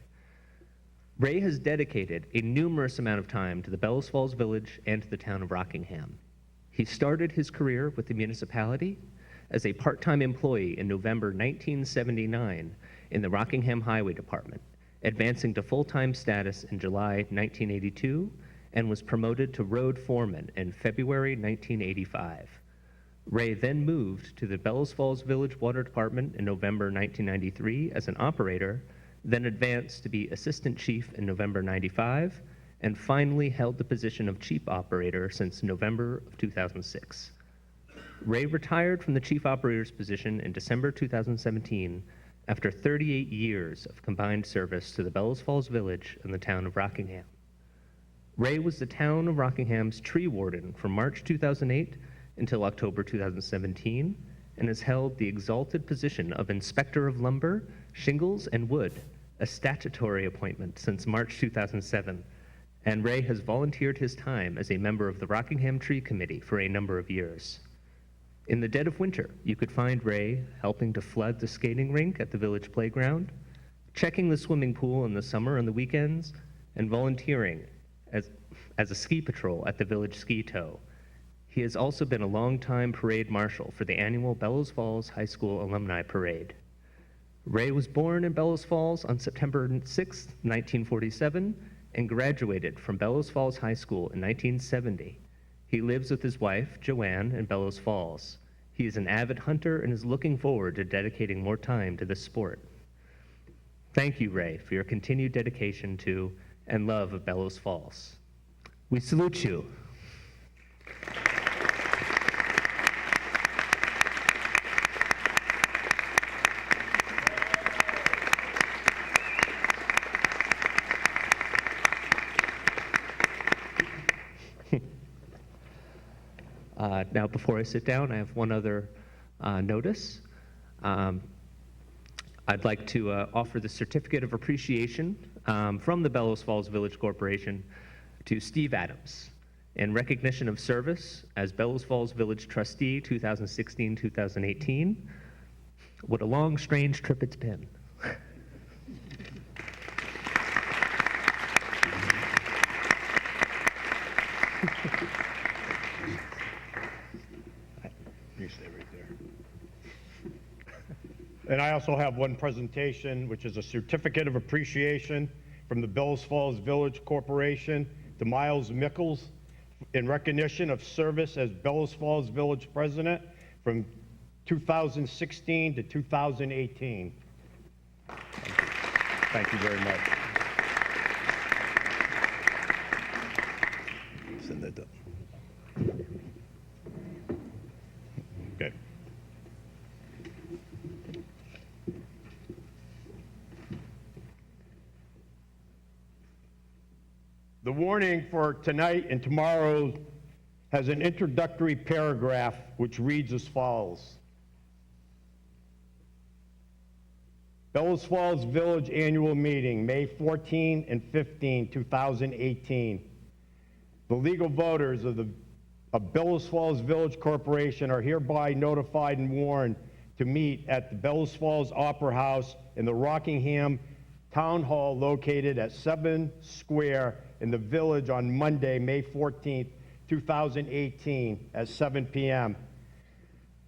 E: Ray has dedicated a numerous amount of time to the Bellows Falls Village and to the town of Rockingham. He started his career with the municipality as a part-time employee in November 1979 in the Rockingham Highway Department, advancing to full-time status in July 1982, and was promoted to road foreman in February 1985. Ray then moved to the Bellows Falls Village Water Department in November 1993 as an operator, then advanced to be assistant chief in November 95, and finally held the position of chief operator since November of 2006. Ray retired from the chief operator's position in December 2017 after 38 years of combined service to the Bellows Falls Village and the town of Rockingham. Ray was the town of Rockingham's tree warden from March 2008 until October 2017 and has held the exalted position of Inspector of Lumber, Shingles, and Wood, a statutory appointment since March 2007, and Ray has volunteered his time as a member of the Rockingham Tree Committee for a number of years. In the dead of winter, you could find Ray helping to flood the skating rink at the village playground, checking the swimming pool in the summer and the weekends, and volunteering as a ski patrol at the village ski tow. He has also been a longtime parade marshal for the annual Bellows Falls High School Alumni Parade. Ray was born in Bellows Falls on September 6, 1947, and graduated from Bellows Falls High School in 1970. He lives with his wife, Joanne, in Bellows Falls. He is an avid hunter and is looking forward to dedicating more time to this sport. Thank you, Ray, for your continued dedication to and love of Bellows Falls. We salute you. Now, before I sit down, I have one other notice. I'd like to offer the Certificate of Appreciation from the Bellows Falls Village Corporation to Steve Adams in recognition of service as Bellows Falls Village Trustee 2016-2018. What a long, strange trip it's been.
D: You stay right there. And I also have one presentation, which is a certificate of appreciation from the Bellows Falls Village Corporation to Miles Mickles in recognition of service as Bellows Falls Village President from 2016 to 2018. Thank you very much. Send that up. Okay. The warning for tonight and tomorrow has an introductory paragraph which reads as follows. Bellows Falls Village Annual Meeting, May 14 and 15, 2018. The legal voters of Bellows Falls Village Corporation are hereby notified and warned to meet at the Bellows Falls Opera House in the Rockingham Town Hall located at 7 Square in the Village on Monday, May 14th, 2018 at 7 p.m.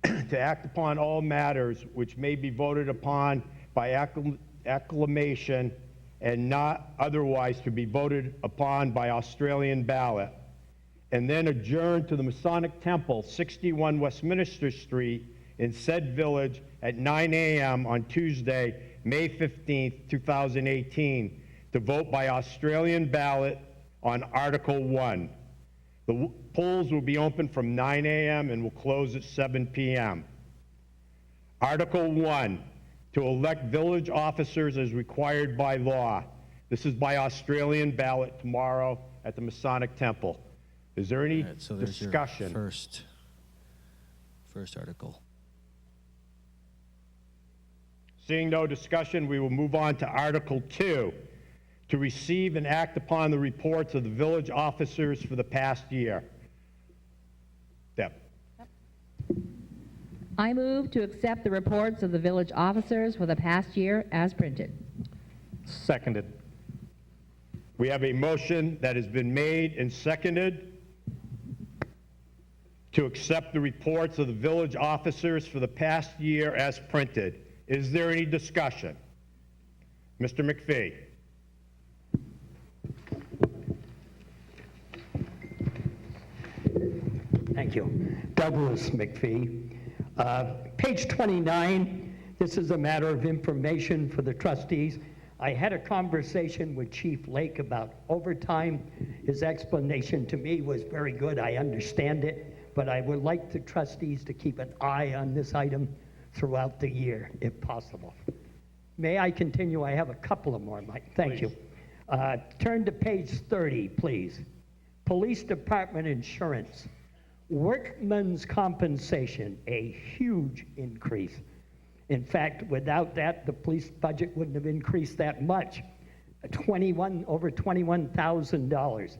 D: to act upon all matters which may be voted upon by acclamation and not otherwise to be voted upon by Australian ballot, and then adjourn to the Masonic Temple, 61 Westminster Street in said village at 9 a.m. on Tuesday, May 15th, 2018, to vote by Australian ballot on Article 1. The polls will be open from 9 a.m. and will close at 7 p.m. Article 1, to elect village officers as required by law. This is by Australian ballot tomorrow at the Masonic Temple. Is there any
F: So there's your
D: discussion?
F: first article.
D: Seeing no discussion, we will move on to Article 2, to receive and act upon the reports of the village officers for the past year. Deb.
G: I move to accept the reports of the village officers for the past year as printed.
D: Seconded. We have a motion that has been made and seconded to accept the reports of the village officers for the past year as printed. Is there any discussion? Mr. McPhee.
C: Thank you. Douglas McPhee. Page 29, this is a matter of information for the trustees. I had a conversation with Chief Lake about overtime. His explanation to me was very good. I understand it. but I would like the trustees to keep an eye on this item throughout the year, if possible. May I continue? I have a couple of more, Mike. Thank you. Turn to page 30, please. Police Department insurance. Workman's compensation, a huge increase. In fact, without that, the police budget wouldn't have increased that much. Over $21,000.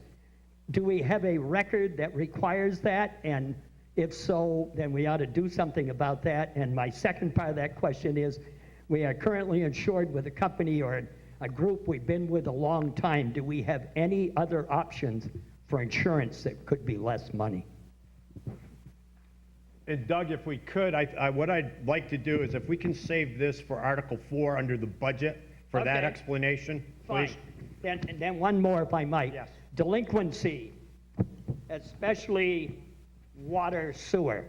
C: Do we have a record that requires that? And if so, then we ought to do something about that. And my second part of that question is, we are currently insured with a company or a group we've been with a long time. Do we have any other options for insurance that could be less money?
D: And Doug, if we could, what I'd like to do is if we can save this for Article 4 under the budget for that
C: Okay.
D: explanation,
C: Fine.
D: please.
C: Then one more, if I might.
D: Yes.
C: Delinquency, especially water, sewer.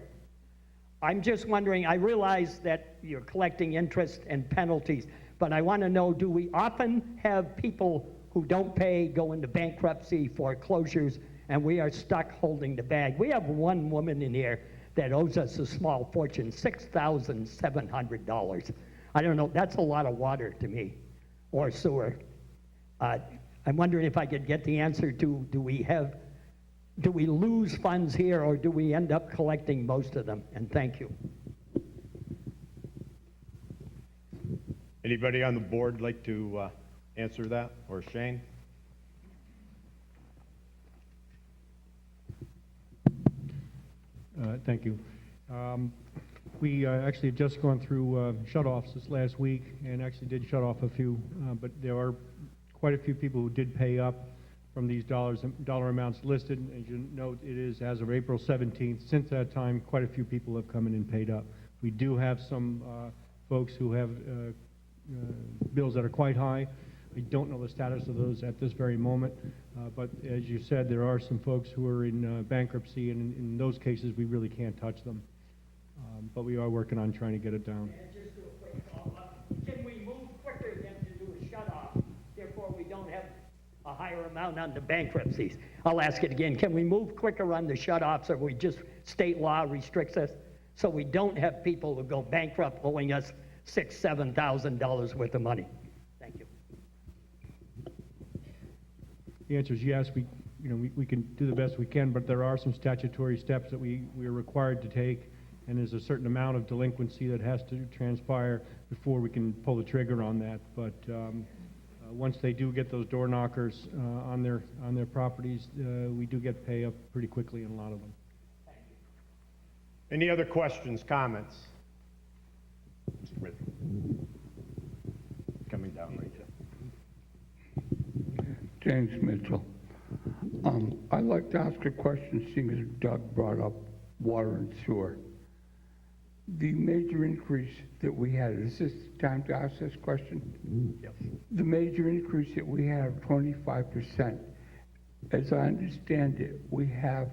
C: I'm just wondering, I realize that you're collecting interest and penalties, but I want to know, do we often have people who don't pay go into bankruptcy, foreclosures, and we are stuck holding the bag? We have one woman in here that owes us a small fortune, $6,700. I don't know, that's a lot of water to me, or sewer. I'm wondering if I could get the answer to, do we lose funds here, or do we end up collecting most of them? And thank you.
D: Anybody on the board like to answer that, or Shane?
F: Thank you. We actually had just gone through shut-offs this last week and actually did shut off a few, but there are quite a few people who did pay up from these dollar amounts listed. As you note, it is as of April 17th. Since that time, quite a few people have come in and paid up. We do have some folks who have bills that are quite high. I don't know the status of those at this very moment, but as you said, there are some folks who are in bankruptcy, and in those cases, we really can't touch them. But we are working on trying to get it down.
C: And just do a quick follow-up. Can we move quicker than to do a shut-off? Therefore, we don't have a higher amount on the bankruptcies. I'll ask it again. Can we move quicker on the shut-offs, or we just, state law restricts us, so we don't have people who go bankrupt owing us $6,000, $7,000 worth of money? Thank you.
F: The answer is yes. We can do the best we can, but there are some statutory steps that we are required to take, and there's a certain amount of delinquency that has to transpire before we can pull the trigger on that. But once they do get those door knockers on their properties, we do get pay up pretty quickly in a lot of them.
D: Any other questions, comments? Mr. Ridley. Coming down right there.
H: James Mitchell. I'd like to ask a question, seeing as Doug brought up water and sewer. The major increase that we had, is this time to ask this question?
D: Yes.
H: The major increase that we had of 25%, as I understand it, we have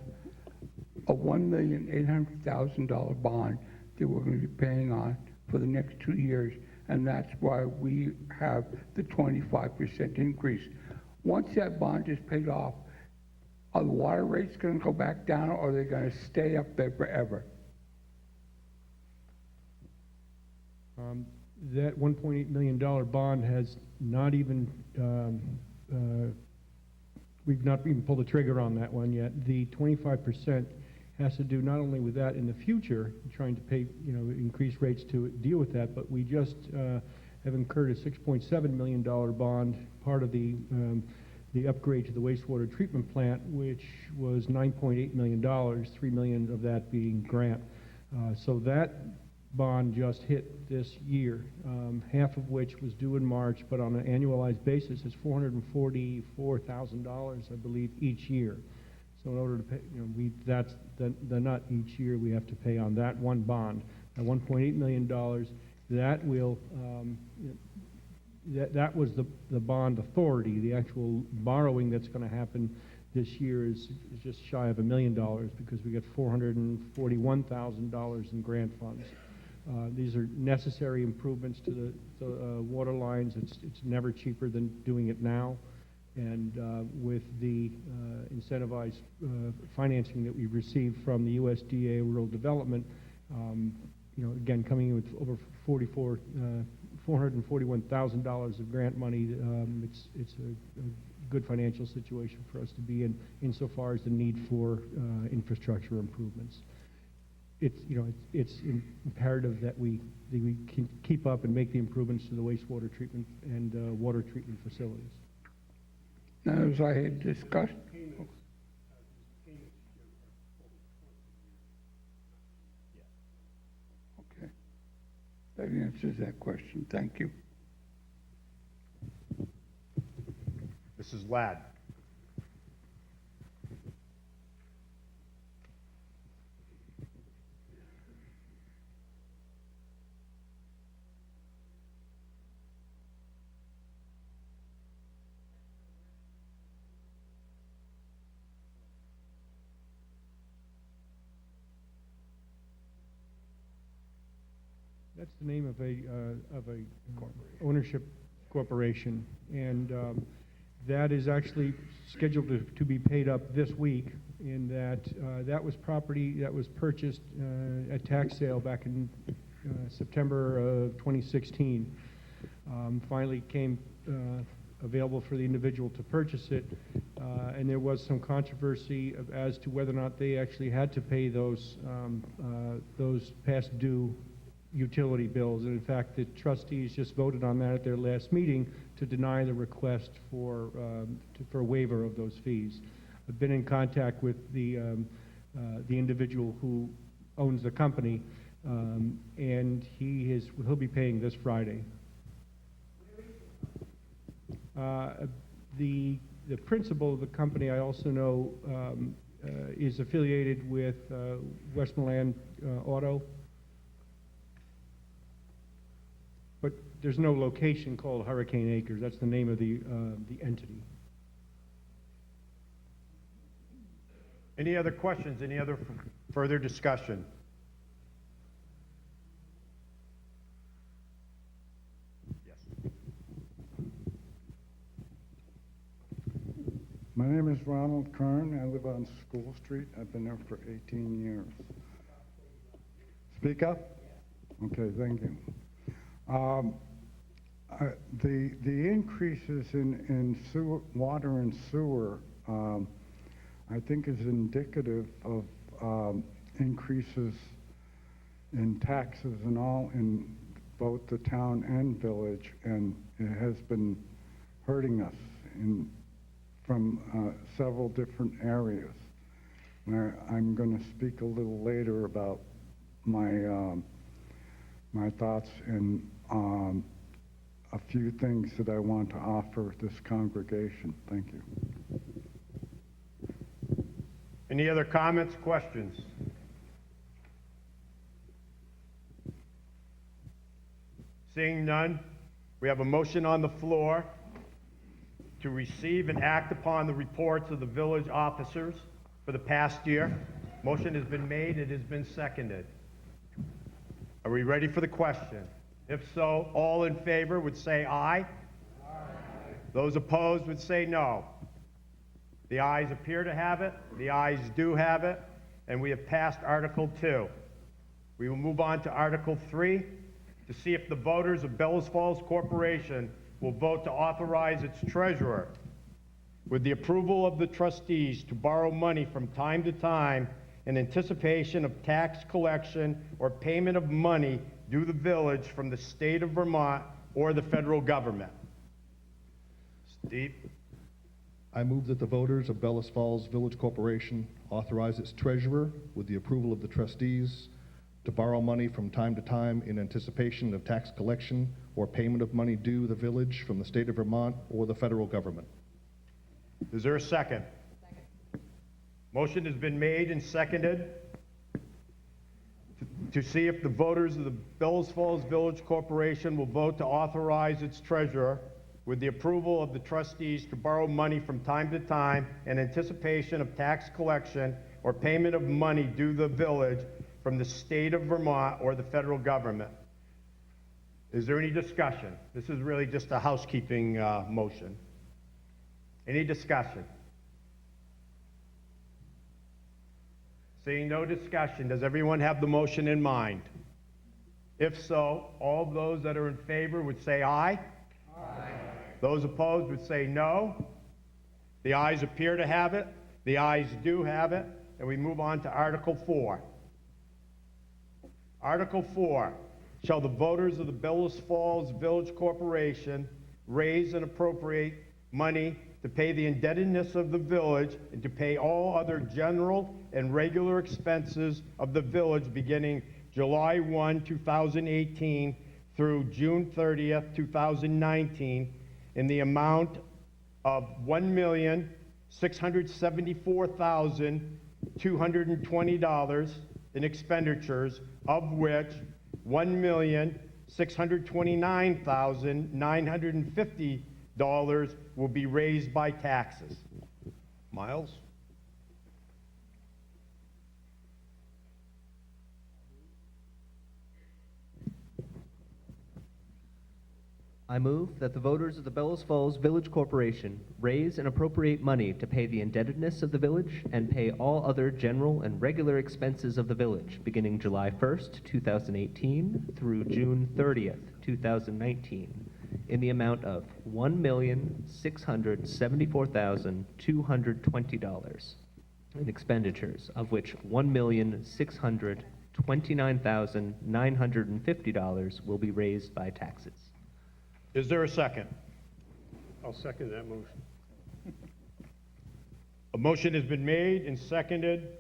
H: a $1,800,000 bond that we're going to be paying on for the next 2 years, and that's why we have the 25% increase. Once that bond is paid off, are the water rates going to go back down, or are they going to stay up there forever?
F: That $1.8 million bond has not even, we've not even pulled the trigger on that one yet. The 25% has to do not only with that in the future, trying to pay, increase rates to deal with that, but we just have incurred a $6.7 million bond, part of the upgrade to the wastewater treatment plant, which was $9.8 million, $3 million of that being grant. So that bond just hit this year, half of which was due in March, but on an annualized basis, it's $444,000, I believe, each year. So in order to pay, that's the nut each year we have to pay on that one bond. At $1.8 million, that will, that was the bond authority. The actual borrowing that's going to happen this year is just shy of $1 million because we get $441,000 in grant funds. These are necessary improvements to the water lines. It's never cheaper than doing it now. And with the incentivized financing that we received from the USDA Rural Development, you know, again, coming in with over $441,000 of grant money, it's a good financial situation for us to be in, insofar as the need for infrastructure improvements. It's, you know, it's imperative that we can keep up and make the improvements to the wastewater treatment and water treatment facilities.
H: Now, as I had discussed, okay, that answers that question. Thank you.
D: Mrs. Ladd.
F: That's the name of a ownership corporation, and that is actually scheduled to be paid up this week. In that that was property that was purchased at tax sale back in September of 2016. Finally came available for the individual to purchase it, and there was some controversy as to whether or not they actually had to pay those past due utility bills. And in fact, the trustees just voted on that at their last meeting to deny the request for a waiver of those fees. I've been in contact with the individual who owns the company, and he'll be paying this Friday. The principal of the company, I also know, is affiliated with Westmoreland Auto. But there's no location called Hurricane Acres. That's the name of the entity.
D: Any other questions? Any other further discussion? Yes.
I: My name is Ronald Kern. I live on School Street. I've been there for 18 years. Speak up? Okay, thank you. The increases in sewer, water and sewer, I think is indicative of increases in taxes and all in both the town and village, and it has been hurting us from several different areas. I'm going to speak a little later about my my thoughts and a few things that I want to offer this congregation. Thank you.
D: Any other comments, questions? Seeing none, we have a motion on the floor to receive and act upon the reports of the village officers for the past year. Motion has been made, it has been seconded. Are we ready for the question? If so, all in favor would say aye. Aye. Those opposed would say no. The ayes appear to have it, the ayes do have it, and we have passed Article 2. We will move on to Article 3 to see if the voters of Bellows Falls Corporation will vote to authorize its treasurer, with the approval of the trustees, to borrow money from time to time in anticipation of tax collection or payment of money due the village from the state of Vermont or the federal government. Steve?
J: I move that the voters of Bellows Falls Village Corporation authorize its treasurer, with the approval of the trustees, to borrow money from time to time in anticipation of tax collection or payment of money due the village from the state of Vermont or the federal government.
D: Is there a second? Motion has been made and seconded to see if the voters of the Bellows Falls Village Corporation will vote to authorize its treasurer, with the approval of the trustees, to borrow money from time to time in anticipation of tax collection or payment of money due the village from the state of Vermont or the federal government. Is there any discussion? This is really just a housekeeping motion. Any discussion? Seeing no discussion, does everyone have the motion in mind? If so, all those that are in favor would say aye. Aye. Those opposed would say no. The ayes appear to have it. The ayes do have it. And we move on to Article 4. Article 4, shall the voters of the Bellows Falls Village Corporation raise and appropriate money to pay the indebtedness of the village and to pay all other general and regular expenses of the village beginning July 1, 2018 through June 30th, 2019 in the amount of $1,674,220 in expenditures, of which $1,629,950 will be raised by taxes. Miles?
E: I move that the voters of the Bellows Falls Village Corporation raise and appropriate money to pay the indebtedness of the village and pay all other general and regular expenses of the village beginning July 1st, 2018 through June 30th, 2019 in the amount of $1,674,220 in expenditures, of which $1,629,950 will be raised by taxes.
D: Is there a second?
F: I'll second that motion.
D: A motion has been made and seconded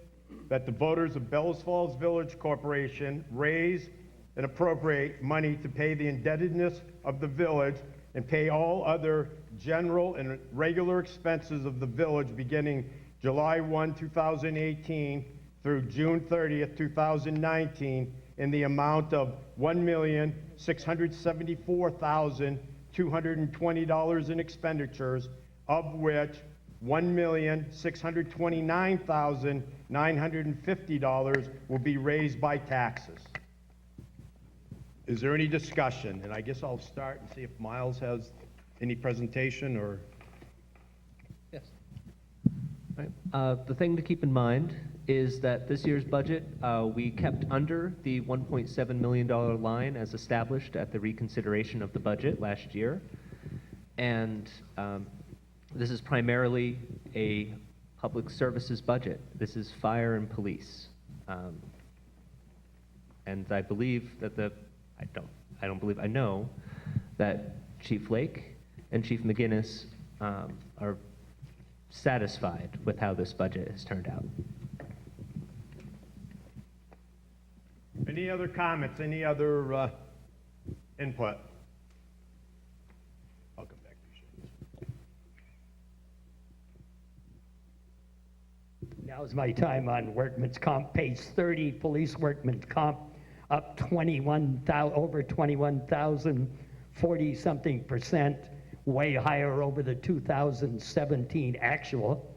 D: that the voters of Bellows Falls Village Corporation raise and appropriate money to pay the indebtedness of the village and pay all other general and regular expenses of the village beginning July 1, 2018 through June 30th, 2019 in the amount of $1,674,220 in expenditures, of which $1,629,950 will be raised by taxes. Is there any discussion? And I guess I'll start and see if Miles has any presentation or...
E: Yes. Right. The thing to keep in mind is that this year's budget, we kept under the $1.7 million line as established at the reconsideration of the budget last year. And this is primarily a public services budget. This is fire and police. And I believe that I know that Chief Lake and Chief McGinnis are satisfied with how this budget has turned out.
D: Any other comments? Any other input? I'll come back to you, Shane.
C: Now's my time on workman's comp, page 30, police workman's comp, up over 21,000, 40-something percent, way higher over the 2017 actual.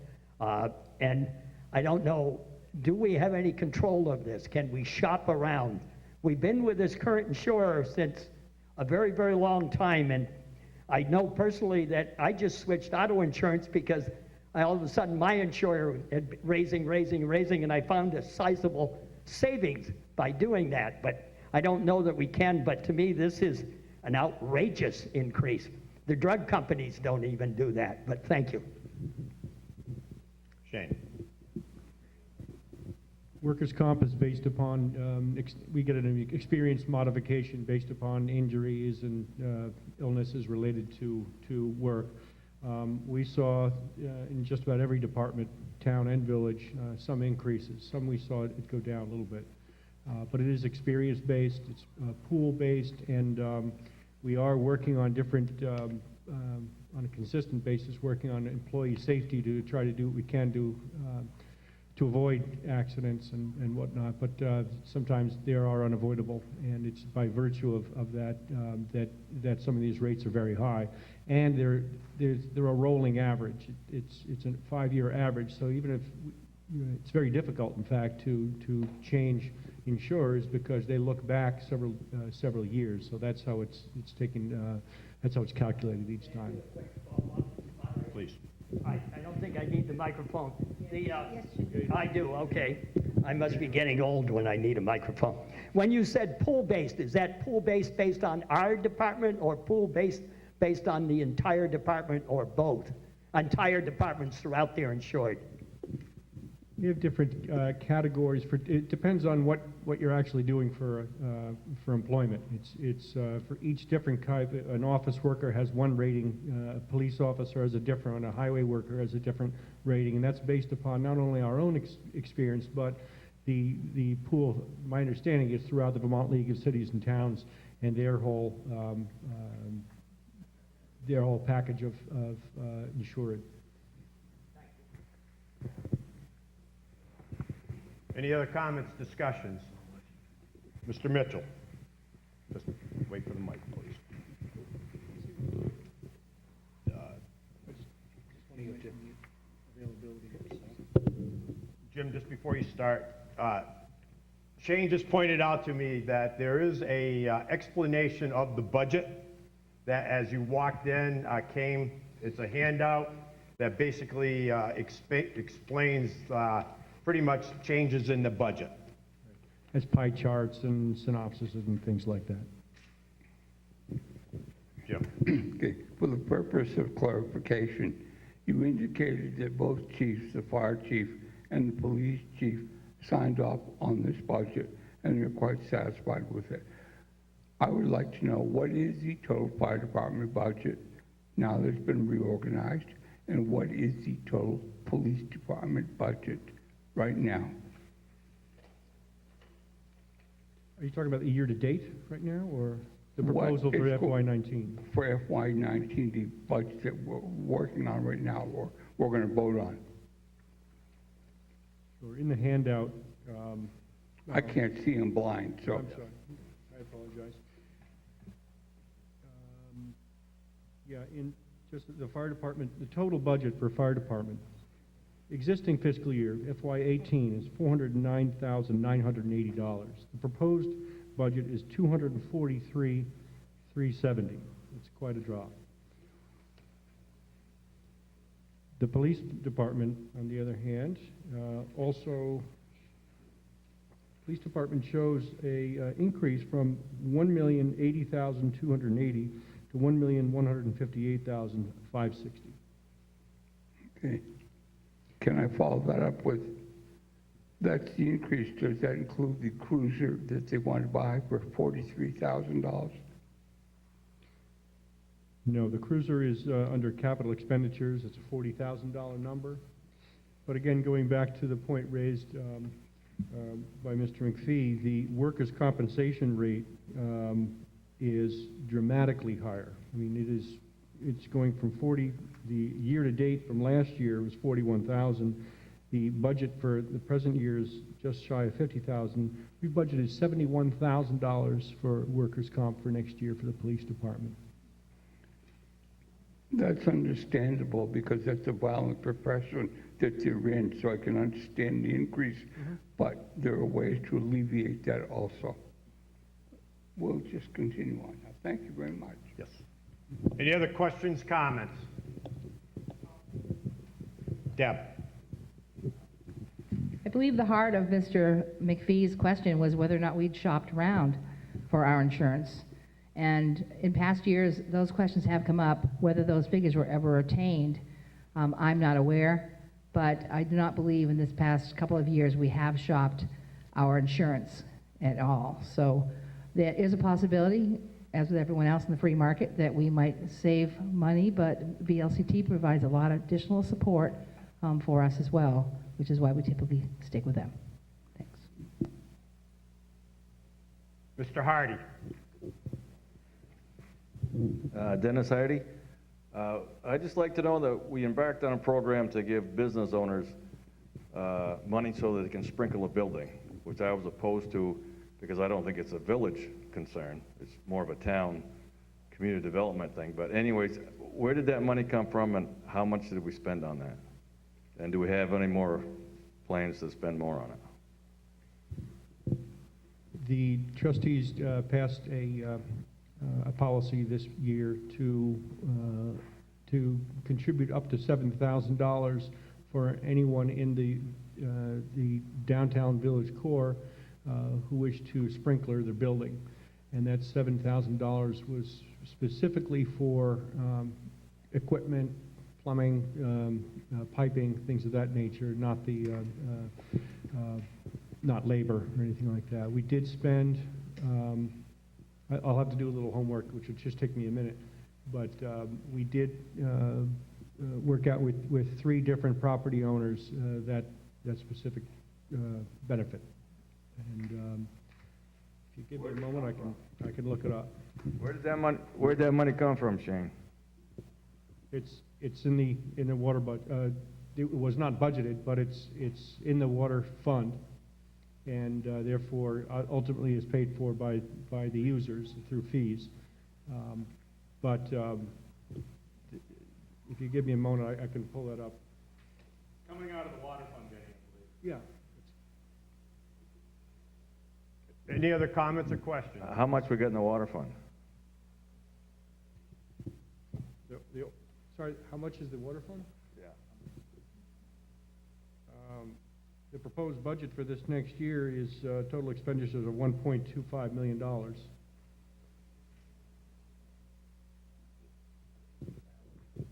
C: And I don't know, do we have any control of this? Can we shop around? We've been with this current insurer since a very, very long time, and I know personally that I just switched auto insurance because all of a sudden my insurer had been raising, and I found a sizable savings by doing that. But I don't know that we can, but to me this is an outrageous increase. The drug companies don't even do that, but thank you.
D: Shane.
F: Workers' comp is based upon, we get an experience modification based upon injuries and illnesses related to work. We saw in just about every department, town and village, some increases. Some we saw it go down a little bit. But it is experience-based, it's pool-based, and we are working on different, on a consistent basis, working on employee safety to try to do what we can do to avoid accidents and whatnot, but sometimes they are unavoidable, and it's by virtue of that that some of these rates are very high, and they're a rolling average. It's a 5-year average, so even if it's very difficult, in fact, to change insurers because they look back several years. So that's how it's taken. That's how it's calculated each time.
D: Please.
C: microphone. I do, okay. I must be getting old when I need a microphone. When you said pool-based, is that pool-based based on our department or pool-based based on the entire department or both? Entire departments throughout their insured?
F: You have different categories for, it depends on what you're actually doing for employment. It's for each different type, an office worker has one rating, a police officer has a different one, a highway worker has a different rating, and that's based upon not only our own experience, but the pool, my understanding is throughout the Vermont League of Cities and Towns and their whole package of insured.
D: Any other comments, discussions? Mr. Mitchell? Just wait for the mic, please. Jim, just before you start, Shane just pointed out to me that there is a explanation of the budget that as you walked in it's a handout that basically explains pretty much changes in the budget.
F: Has pie charts and synopsises and things like that.
D: Jim?
H: Okay, for the purpose of clarification, you indicated that both chiefs, the fire chief and the police chief, signed off on this budget and they're quite satisfied with it. I would like to know, what is the total fire department budget now that it's been reorganized, and what is the total police department budget right now?
F: Are you talking about the year-to-date right now, or the proposal for FY19?
H: For FY19, the budget that we're working on right now, or we're going to vote on.
F: Or in the handout.
H: I can't see, I'm blind, so.
F: I'm sorry, I apologize. Yeah, in just the fire department, the total budget for fire department, existing fiscal year, FY18, is $409,980. The proposed budget is $243,370. It's quite a drop. The police department, on the other hand, police department shows a increase from $1,080,280 to $1,158,560.
H: Okay. Can I follow that up with, that's the increase, does that include the cruiser that they want to buy for $43,000?
F: No, the cruiser is under capital expenditures. It's a $40,000 number. But again, going back to the point raised by Mr. McPhee, the workers' compensation rate is dramatically higher. I mean, it's going from 40, the year-to-date from last year was 41,000. The budget for the present year is just shy of 50,000. We budgeted $71,000 for workers' comp for next year for the police department.
H: That's understandable because that's a violent profession that they're in, so I can understand the increase, but there are ways to alleviate that also. We'll just continue on now. Thank you very much.
D: Yes. Any other questions, comments? Deb?
G: I believe the heart of Mr. McPhee's question was whether or not we'd shopped around for our insurance. And in past years, those questions have come up. Whether those figures were ever attained, I'm not aware. But I do not believe in this past couple of years we have shopped our insurance at all. So there is a possibility, as with everyone else in the free market, that we might save money, but VLCT provides a lot of additional support for us as well, which is why we typically stick with them. Thanks.
D: Mr. Hardy?
K: Dennis Hardy. I'd just like to know that we embarked on a program to give business owners money so that they can sprinkle a building, which I was opposed to because I don't think it's a village concern. It's more of a town community development thing. But anyways, where did that money come from and how much did we spend on that? And do we have any more plans to spend more on it?
F: The trustees passed a policy this year to contribute up to $7,000 for anyone in the downtown village core who wish to sprinkler their building. And that $7,000 was specifically for equipment, plumbing, piping, things of that nature, not the not labor or anything like that. We did spend, I'll have to do a little homework, which would just take me a minute, but we did work out with 3 different property owners that specific benefit. And if you give me a moment, I can look it up.
K: Where'd that money come from, Shane?
F: It's in the water budget. It was not budgeted, but it's in the water fund, and therefore ultimately is paid for by the users through fees. But if you give me a moment, I can pull that up.
D: Coming out of the water fund, Danny, I believe.
F: Yeah.
D: Any other comments or questions?
K: How much we got in the water fund?
F: Sorry, how much is the water fund?
K: Yeah.
F: The proposed budget for this next year is total expenditures of $1.25 million.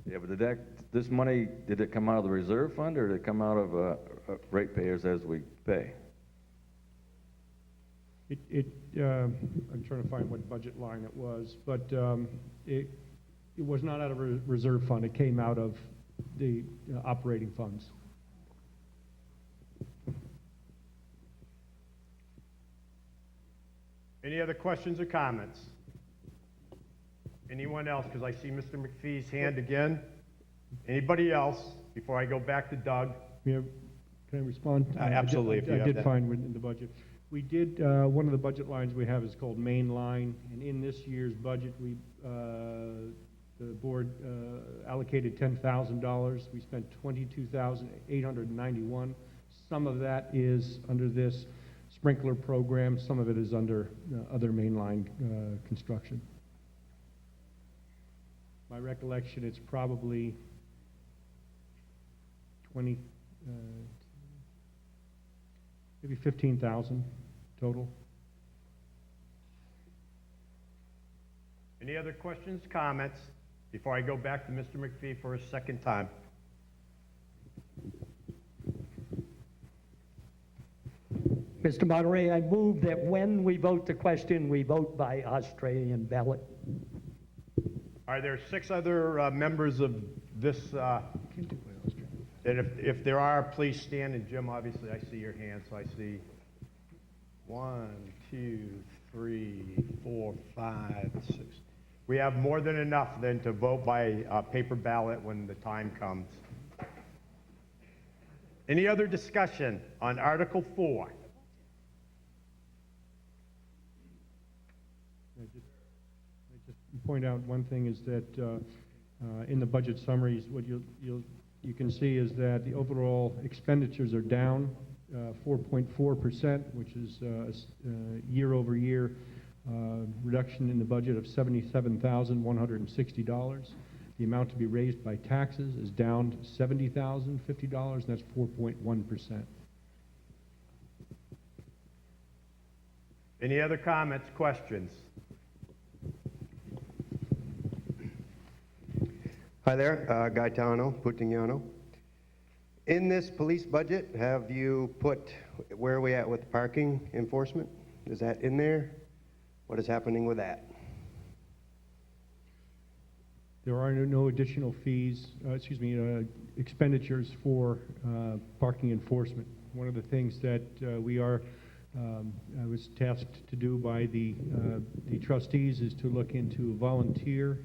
K: Yeah, but this money, did it come out of the reserve fund, or did it come out of ratepayers as we pay?
F: I'm trying to find what budget line it was, but it was not out of a reserve fund. It came out of the operating funds.
D: Any other questions or comments? Anyone else? Because I see Mr. McPhee's hand again. Anybody else before I go back to Doug?
F: Yeah, can I respond?
D: Absolutely, if you
F: I
D: have
F: did
D: that.
F: find in the budget. We did, one of the budget lines we have is called main line, and in this year's budget, the board allocated $10,000. We spent $22,891. Some of that is under this sprinkler program. Some of it is under other mainline construction. My recollection, it's probably 20, maybe 15,000 total.
D: Any other questions, comments, before I go back to Mr. McPhee for a second time?
C: Mr. Moderator, I move that when we vote the question, we vote by Australian ballot.
D: Are there 6 other members of this? And if there are, please stand. And Jim, obviously, I see your hand, so I see 1, 2, 3, 4, 5, 6. We have more than enough then to vote by paper ballot when the time comes. Any other discussion on Article 4?
F: I just point out one thing is that in the budget summaries, what you can see is that the overall expenditures are down 4.4%, which is year-over-year reduction in the budget of $77,160. The amount to be raised by taxes is down to $70,050, and that's 4.1%.
D: Any other comments, questions?
L: Hi there, Gaetano Putignano. In this police budget, have you put where are we at with parking enforcement? Is that in there? What is happening with that?
F: There are no additional fees, expenditures for parking enforcement. One of the things that I was tasked to do by the trustees is to look into volunteer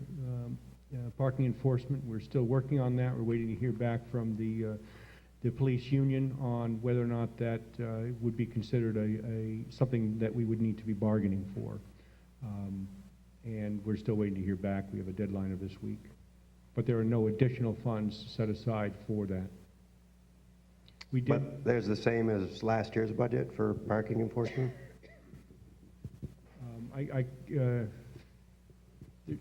F: parking enforcement. We're still working on that. We're waiting to hear back from the police union on whether or not that would be considered something that we would need to be bargaining for. And we're still waiting to hear back. We have a deadline of this week. But there are no additional funds set aside for that. We did.
L: But there's the same as last year's budget for parking enforcement?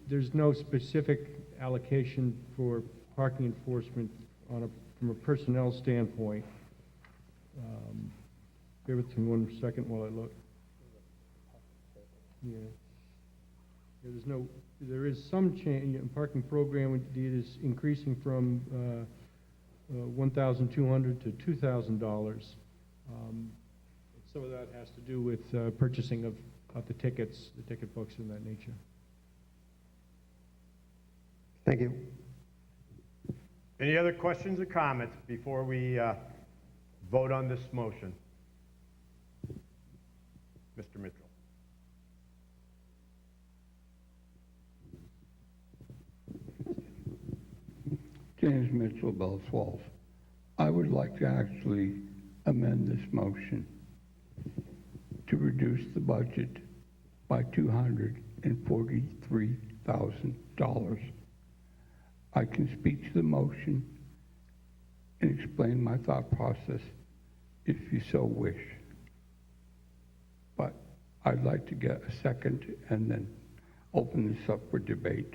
F: There's no specific allocation for parking enforcement from a personnel standpoint, bear with me 1 second while I look. Yeah. There is some change in parking program. It is increasing from $1,200 to $2,000. Some of that has to do with purchasing of the tickets, the ticket books, and that nature.
L: Thank you.
D: Any other questions or comments before we vote on this motion? Mr. Mitchell.
H: James Mitchell, Bellows Falls. I would like to actually amend this motion to reduce the budget by $243,000. I can speak to the motion and explain my thought process if you so wish. But I'd like to get a second and then open this up for debate.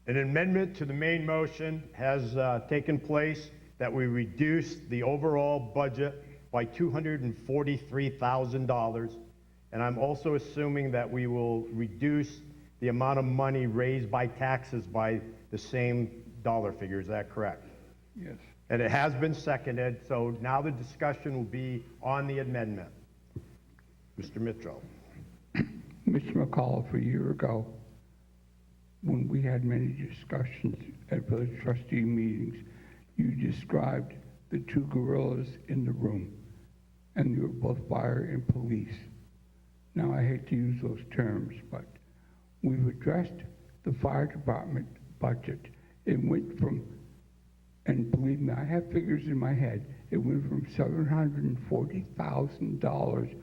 D: An amendment to the main motion has taken place that we reduce the overall budget by $243,000. And I'm also assuming that we will reduce the amount of money raised by taxes by the same dollar figure. Is that correct?
H: Yes.
D: And it has been seconded, so now the discussion will be on the amendment. Mr. Mitchell.
H: Mr. McAuliffe, a year ago, when we had many discussions at village trustee meetings, you described the two gorillas in the room, and you were both fire and police. Now, I hate to use those terms, but we've addressed the fire department budget. It went from, and believe me, I have figures in my head, it went from $740,000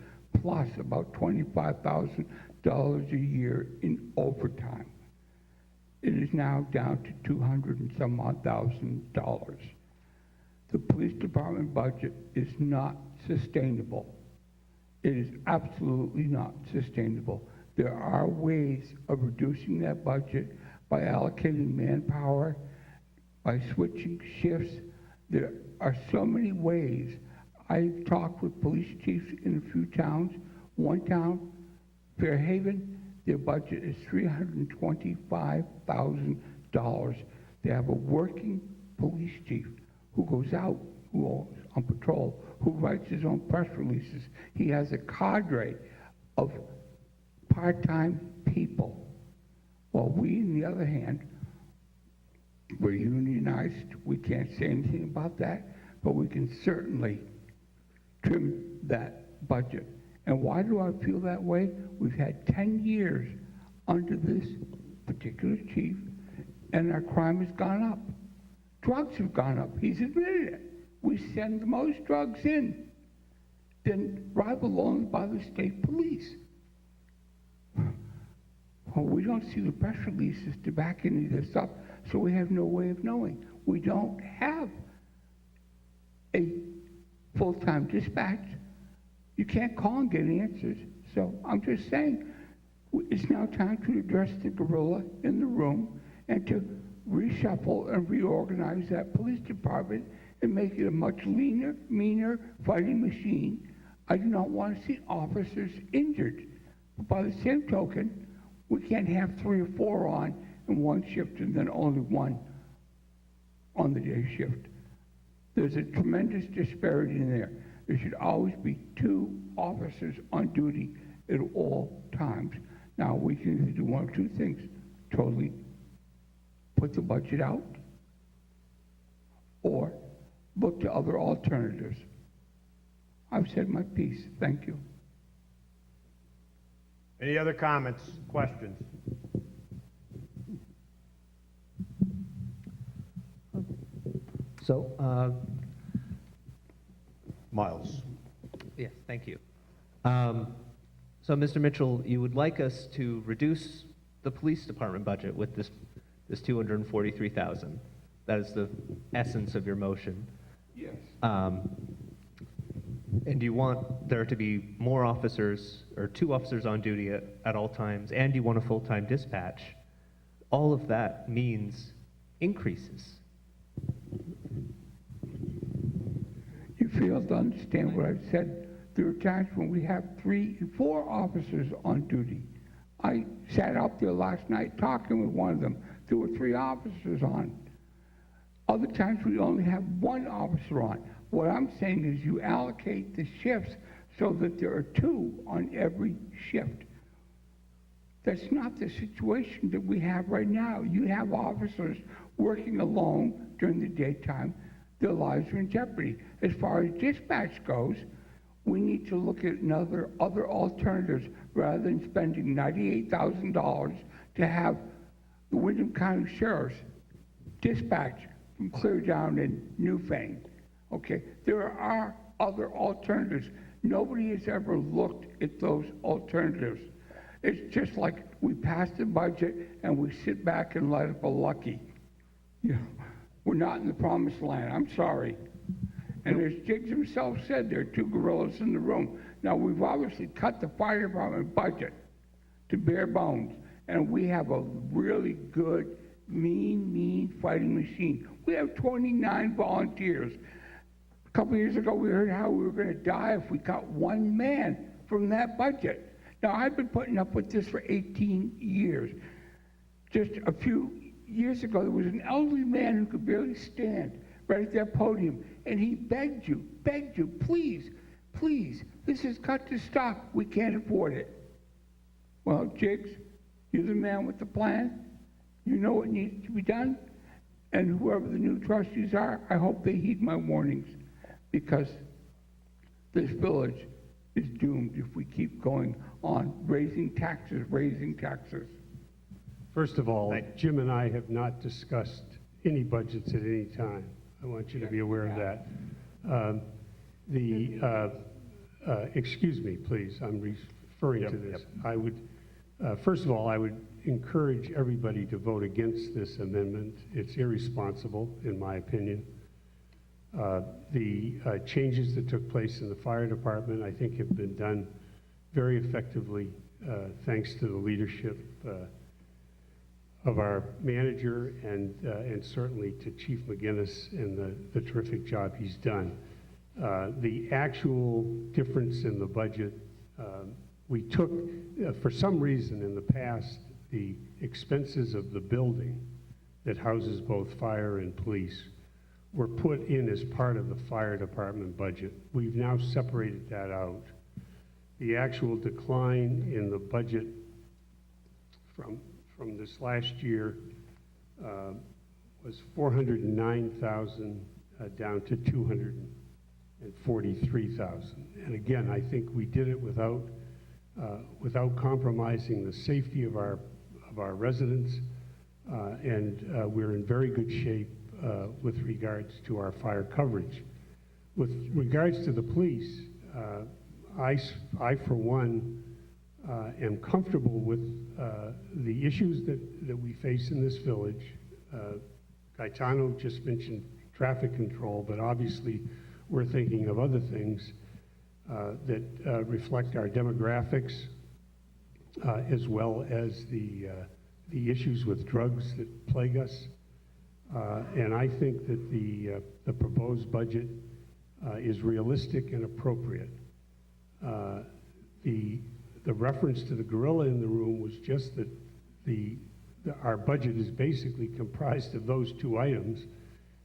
H: plus about $25,000 a year in overtime. It is now down to $200 and some odd thousand. The police department budget is not sustainable. It is absolutely not sustainable. There are ways of reducing that budget by allocating manpower, by switching shifts. There are so many ways. I've talked with police chiefs in a few towns. One town, Fairhaven, their budget is $325,000. They have a working police chief who goes out, who is on patrol, who writes his own press releases. He has a cadre of part-time people. While we, on the other hand, we're unionized. We can't say anything about that, but we can certainly trim that budget. And why do I feel that way? We've had 10 years under this particular chief, and our crime has gone up. Drugs have gone up. He's admitted it. We send the most drugs in than rival owned by the state police. Well, we don't see the press releases to back any of this up, so we have no way of knowing. We don't have a full-time dispatch. You can't call and get answers. So I'm just saying, it's now time to address the gorilla in the room and to reshuffle and reorganize that police department and make it a much leaner, meaner fighting machine. I do not want to see officers injured. But by the same token, we can't have 3 or 4 on in one shift and then only 1 on the day shift. There's a tremendous disparity in there. There should always be 2 officers on duty at all times. Now, we can either do one of 2 things. Totally put the budget out or look to other alternatives. I've said my piece. Thank you.
D: Any other comments, questions?
E: So,
D: Miles.
E: yes, thank you. So, Mr. Mitchell, you would like us to reduce the police department budget with this $243,000. That is the essence of your motion.
H: Yes.
E: And you want there to be more officers, or 2 officers on duty at all times, and you want a full-time dispatch. All of that means increases.
H: You fail to understand what I've said. There are times when we have 3 and 4 officers on duty. I sat out there last night talking with one of them. There were 3 officers on. Other times we only have 1 officer on. What I'm saying is you allocate the shifts so that there are 2 on every shift. That's not the situation that we have right now. You have officers working alone during the daytime. Their lives are in jeopardy. As far as dispatch goes, we need to look at other alternatives rather than spending $98,000 to have the Windham County Sheriff's dispatch from Cleardown and Newfane. Okay, there are other alternatives. Nobody has ever looked at those alternatives. It's just like we pass the budget and we sit back and let it be lucky. You know, we're not in the promised land. I'm sorry. And as Jiggs himself said, there are 2 gorillas in the room. Now, we've obviously cut the fire department budget to bare bones, and we have a really good, mean fighting machine. We have 29 volunteers. A couple years ago, we heard how we were going to die if we cut 1 man from that budget. Now, I've been putting up with this for 18 years. Just a few years ago, there was an elderly man who could barely stand right at that podium, and he begged you, please, this has got to stop. We can't afford it. Well, Jiggs, you're the man with the plan. You know what needs to be done. And whoever the new trustees are, I hope they heed my warnings, because this village is doomed if we keep going on raising taxes.
F: First of all, Jim and I have not discussed any budgets at any time. I want you to be aware of that. Excuse me, please, I'm referring to this. I would, first of all, I would encourage everybody to vote against this amendment. It's irresponsible, in my opinion. The changes that took place in the fire department, I think, have been done very effectively, thanks to the leadership of our manager and certainly to Chief McGinnis and the terrific job he's done. The actual difference in the budget, we took, for some reason in the past, the expenses of the building that houses both fire and police were put in as part of the fire department budget. We've now separated that out. The actual decline in the budget from this last year was $409,000 down to $243,000. And again, I think we did it without compromising the safety of our residents, and we're in very good shape with regards to our fire coverage. With regards to the police, I for one, am comfortable with the issues that we face in this village. Gaetano just mentioned traffic control, but obviously we're thinking of other things that reflect our demographics, as well as the issues with drugs that plague us. And I think that the proposed budget is realistic and appropriate. The reference to the gorilla in the room was just that our budget is basically comprised of those 2 items,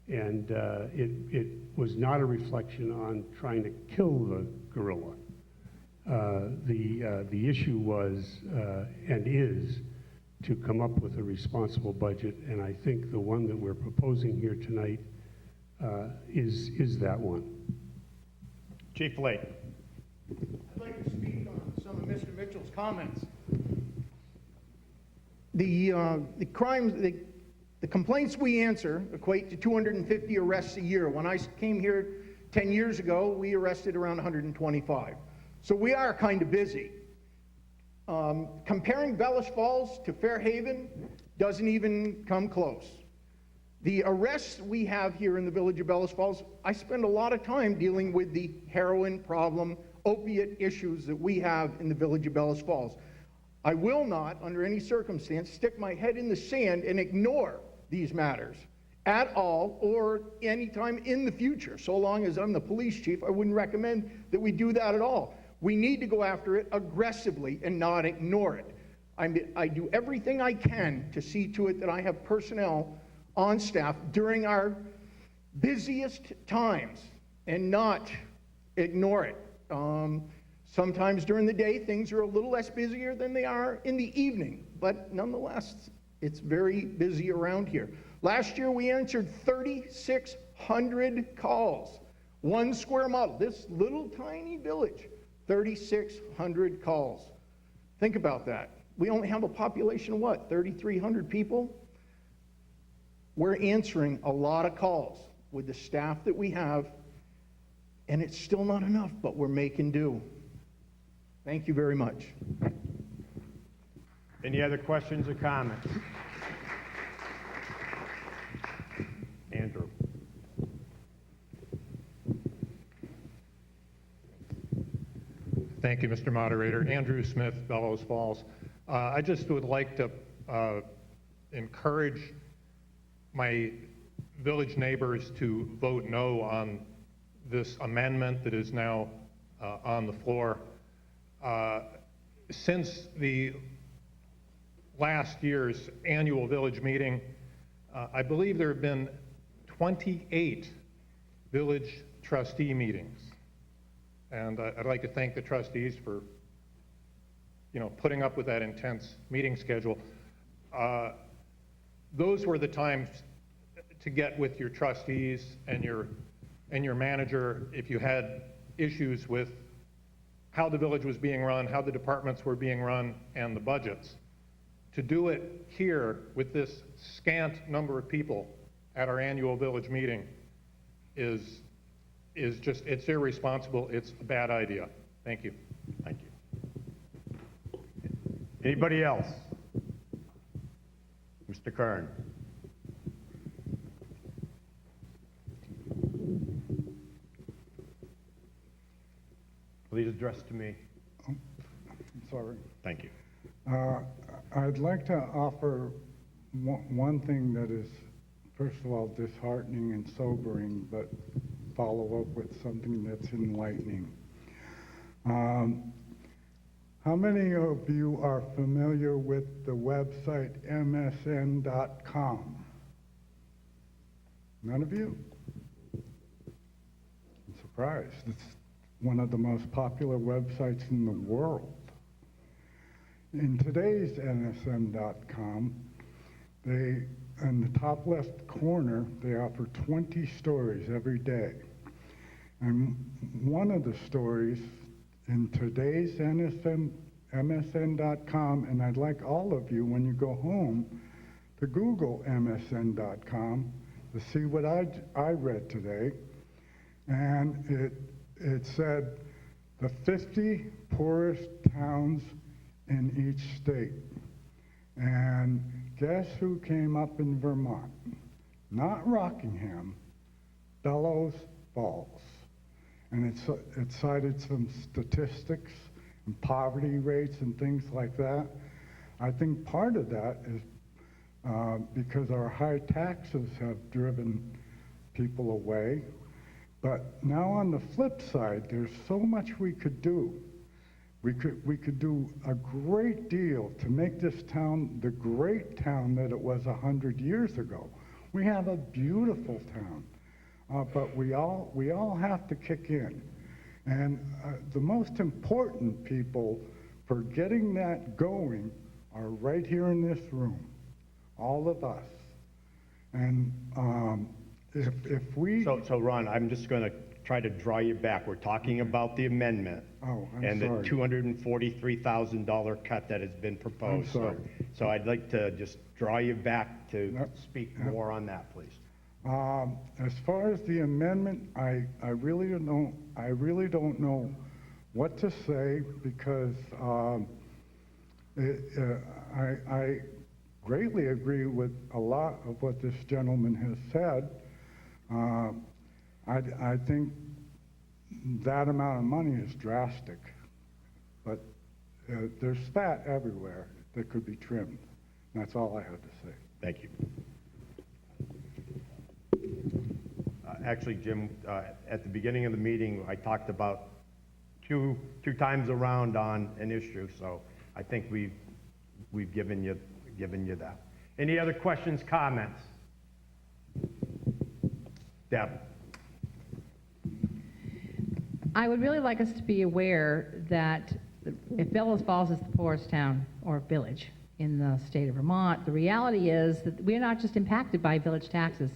F: and it was not a reflection on trying to kill the gorilla. The issue was and is to come up with a responsible budget, and I think the one that we're proposing here tonight is that one.
D: Chief Lake.
M: I'd like to speak on some of Mr. Mitchell's comments. The crimes, the complaints we answer equate to 250 arrests a year. When I came here 10 years ago, we arrested around 125. So we are kind of busy. Comparing Bellows Falls to Fairhaven doesn't even come close. The arrests we have here in the village of Bellows Falls, I spend a lot of time dealing with the heroin problem, opiate issues that we have in the village of Bellows Falls. I will not, under any circumstance, stick my head in the sand and ignore these matters at all, or anytime in the future. So long as I'm the police chief, I wouldn't recommend that we do that at all. We need to go after it aggressively and not ignore it. I do everything I can to see to it that I have personnel on staff during our busiest times and not ignore it. Sometimes during the day, things are a little less busier than they are in the evening, but nonetheless, it's very busy around here. Last year, we answered 3,600 calls. 1 square mile, this little tiny village, 3,600 calls. Think about that. We only have a population of what, 3,300 people? We're answering a lot of calls with the staff that we have, and it's still not enough, but we're making do. Thank you very much.
D: Any other questions or comments? Andrew.
N: Thank you, Mr. Moderator. Andrew Smith, Bellows Falls. I just would like to encourage my village neighbors to vote no on this amendment that is now on the floor. Since the last year's annual village meeting, I believe there have been 28 village trustee meetings. And I'd like to thank the trustees for, putting up with that intense meeting schedule. Those were the times to get with your trustees and your manager if you had issues with how the village was being run, how the departments were being run, and the budgets. To do it here with this scant number of people at our annual village meeting is just, it's irresponsible, it's a bad idea. Thank you.
D: Thank you. Anybody else? Mr. Kern. Please address to me.
I: I'm sorry.
D: Thank you.
I: I'd like to offer one thing that is, first of all, disheartening and sobering, but follow up with something that's enlightening. How many of you are familiar with the website msn.com? None of you? I'm surprised. It's one of the most popular websites in the world. In today's msn.com, in the top left corner, they offer 20 stories every day. And one of the stories in today's msn.com, and I'd like all of you, when you go home, to Google msn.com to see what I read today. And it said the 50 poorest towns in each state. And guess who came up in Vermont? Not Rockingham, Bellows Falls. And it cited some statistics and poverty rates and things like that. I think part of that is because our high taxes have driven people away. But now on the flip side, there's so much we could do. We could do a great deal to make this town the great town that it was 100 years ago. We have a beautiful town, but we all have to kick in. And the most important people for getting that going are right here in this room, all of us. And if we...
D: So Ron, I'm just going to try to draw you back. We're talking about the amendment.
I: Oh, I'm
D: and
I: sorry.
D: the $243,000 cut that has been proposed.
I: I'm sorry.
D: So I'd like to just draw you back to speak more on that, please.
I: As far as the amendment, I really don't know what to say, because I greatly agree with a lot of what this gentleman has said. I think that amount of money is drastic, but there's fat everywhere that could be trimmed. That's all I have to say.
D: Thank you. actually, Jim, at the beginning of the meeting, I talked about two times around on an issue, so I think we've given you that. Any other questions, comments? Deb?
G: I would really like us to be aware that if Bellows Falls is the poorest town or village in the state of Vermont, the reality is that we're not just impacted by village taxes.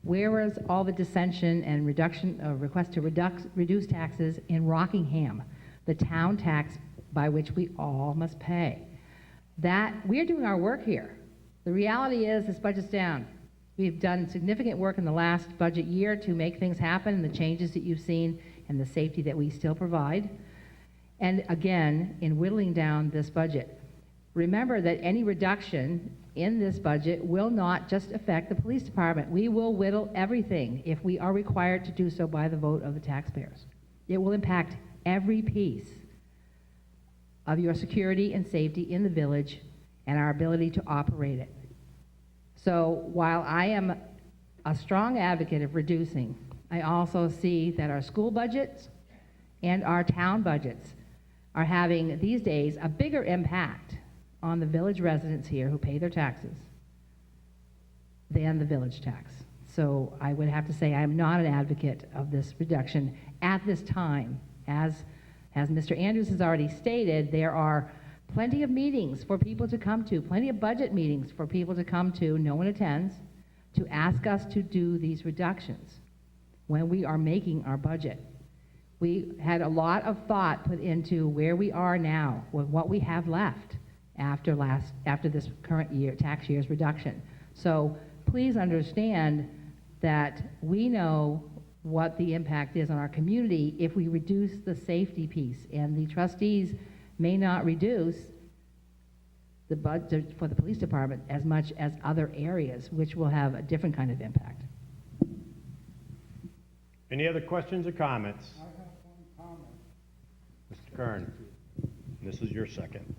G: Whereas all the dissension and request to reduce taxes in Rockingham, the town tax by which we all must pay. That we're doing our work here. The reality is this budget's down. We've done significant work in the last budget year to make things happen, and the changes that you've seen and the safety that we still provide. And again, in whittling down this budget, remember that any reduction in this budget will not just affect the police department. We will whittle everything if we are required to do so by the vote of the taxpayers. It will impact every piece of your security and safety in the village and our ability to operate it. So while I am a strong advocate of reducing, I also see that our school budgets and our town budgets are having, these days, a bigger impact on the village residents here who pay their taxes than the village tax. So I would have to say I'm not an advocate of this reduction at this time. As Mr. Andrews has already stated, there are plenty of meetings for people to come to, plenty of budget meetings for people to come to, no one attends, to ask us to do these reductions when we are making our budget. We had a lot of thought put into where we are now with what we have left after this current year, tax year's reduction. So please understand that we know what the impact is on our community if we reduce the safety piece, and the trustees may not reduce the budget for the police department as much as other areas, which will have a different kind of impact.
D: Any other questions or comments?
I: I have one comment.
D: Mr. Kern, this is your second.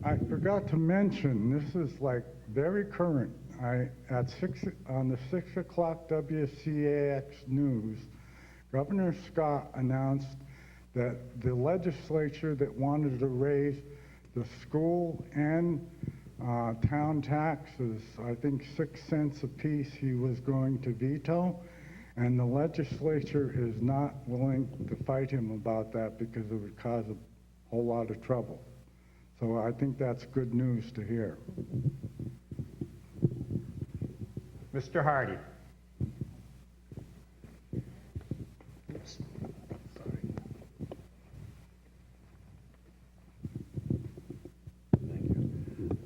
I: I forgot to mention, this is like very current. On the 6 o'clock WCAX news, Governor Scott announced that the legislature that wanted to raise the school and town taxes, I think 6 cents apiece, he was going to veto. And the legislature is not willing to fight him about that because it would cause a whole lot of trouble. So I think that's good news to hear.
D: Mr. Hardy.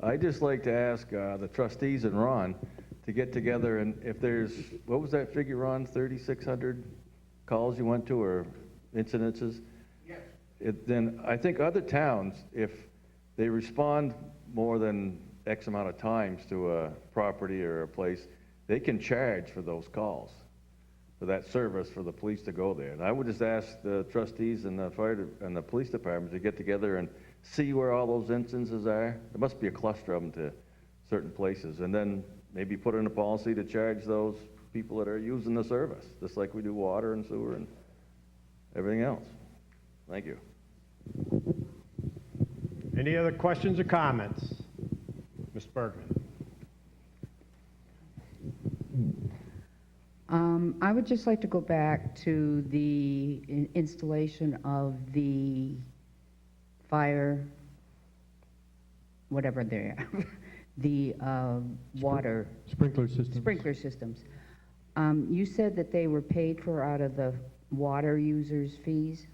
K: I'd just like to ask the trustees and Ron to get together, and if there's, what was that figure, Ron, 3,600 calls you went to, or incidences? Yes. Then I think other towns, if they respond more than X amount of times to a property or a place, they can charge for those calls, for that service for the police to go there. And I would just ask the trustees and the fire and the police department to get together and see where all those instances are. There must be a cluster of them to certain places, and then maybe put in a policy to charge those people that are using the service, just like we do water and sewer and everything else. Thank you.
D: Any other questions or comments? Ms. Bergman.
O: I would just like to go back to the installation of the fire, whatever they are, the water
F: Sprinkler systems.
O: sprinkler systems. You said that they were paid for out of the water users' fees.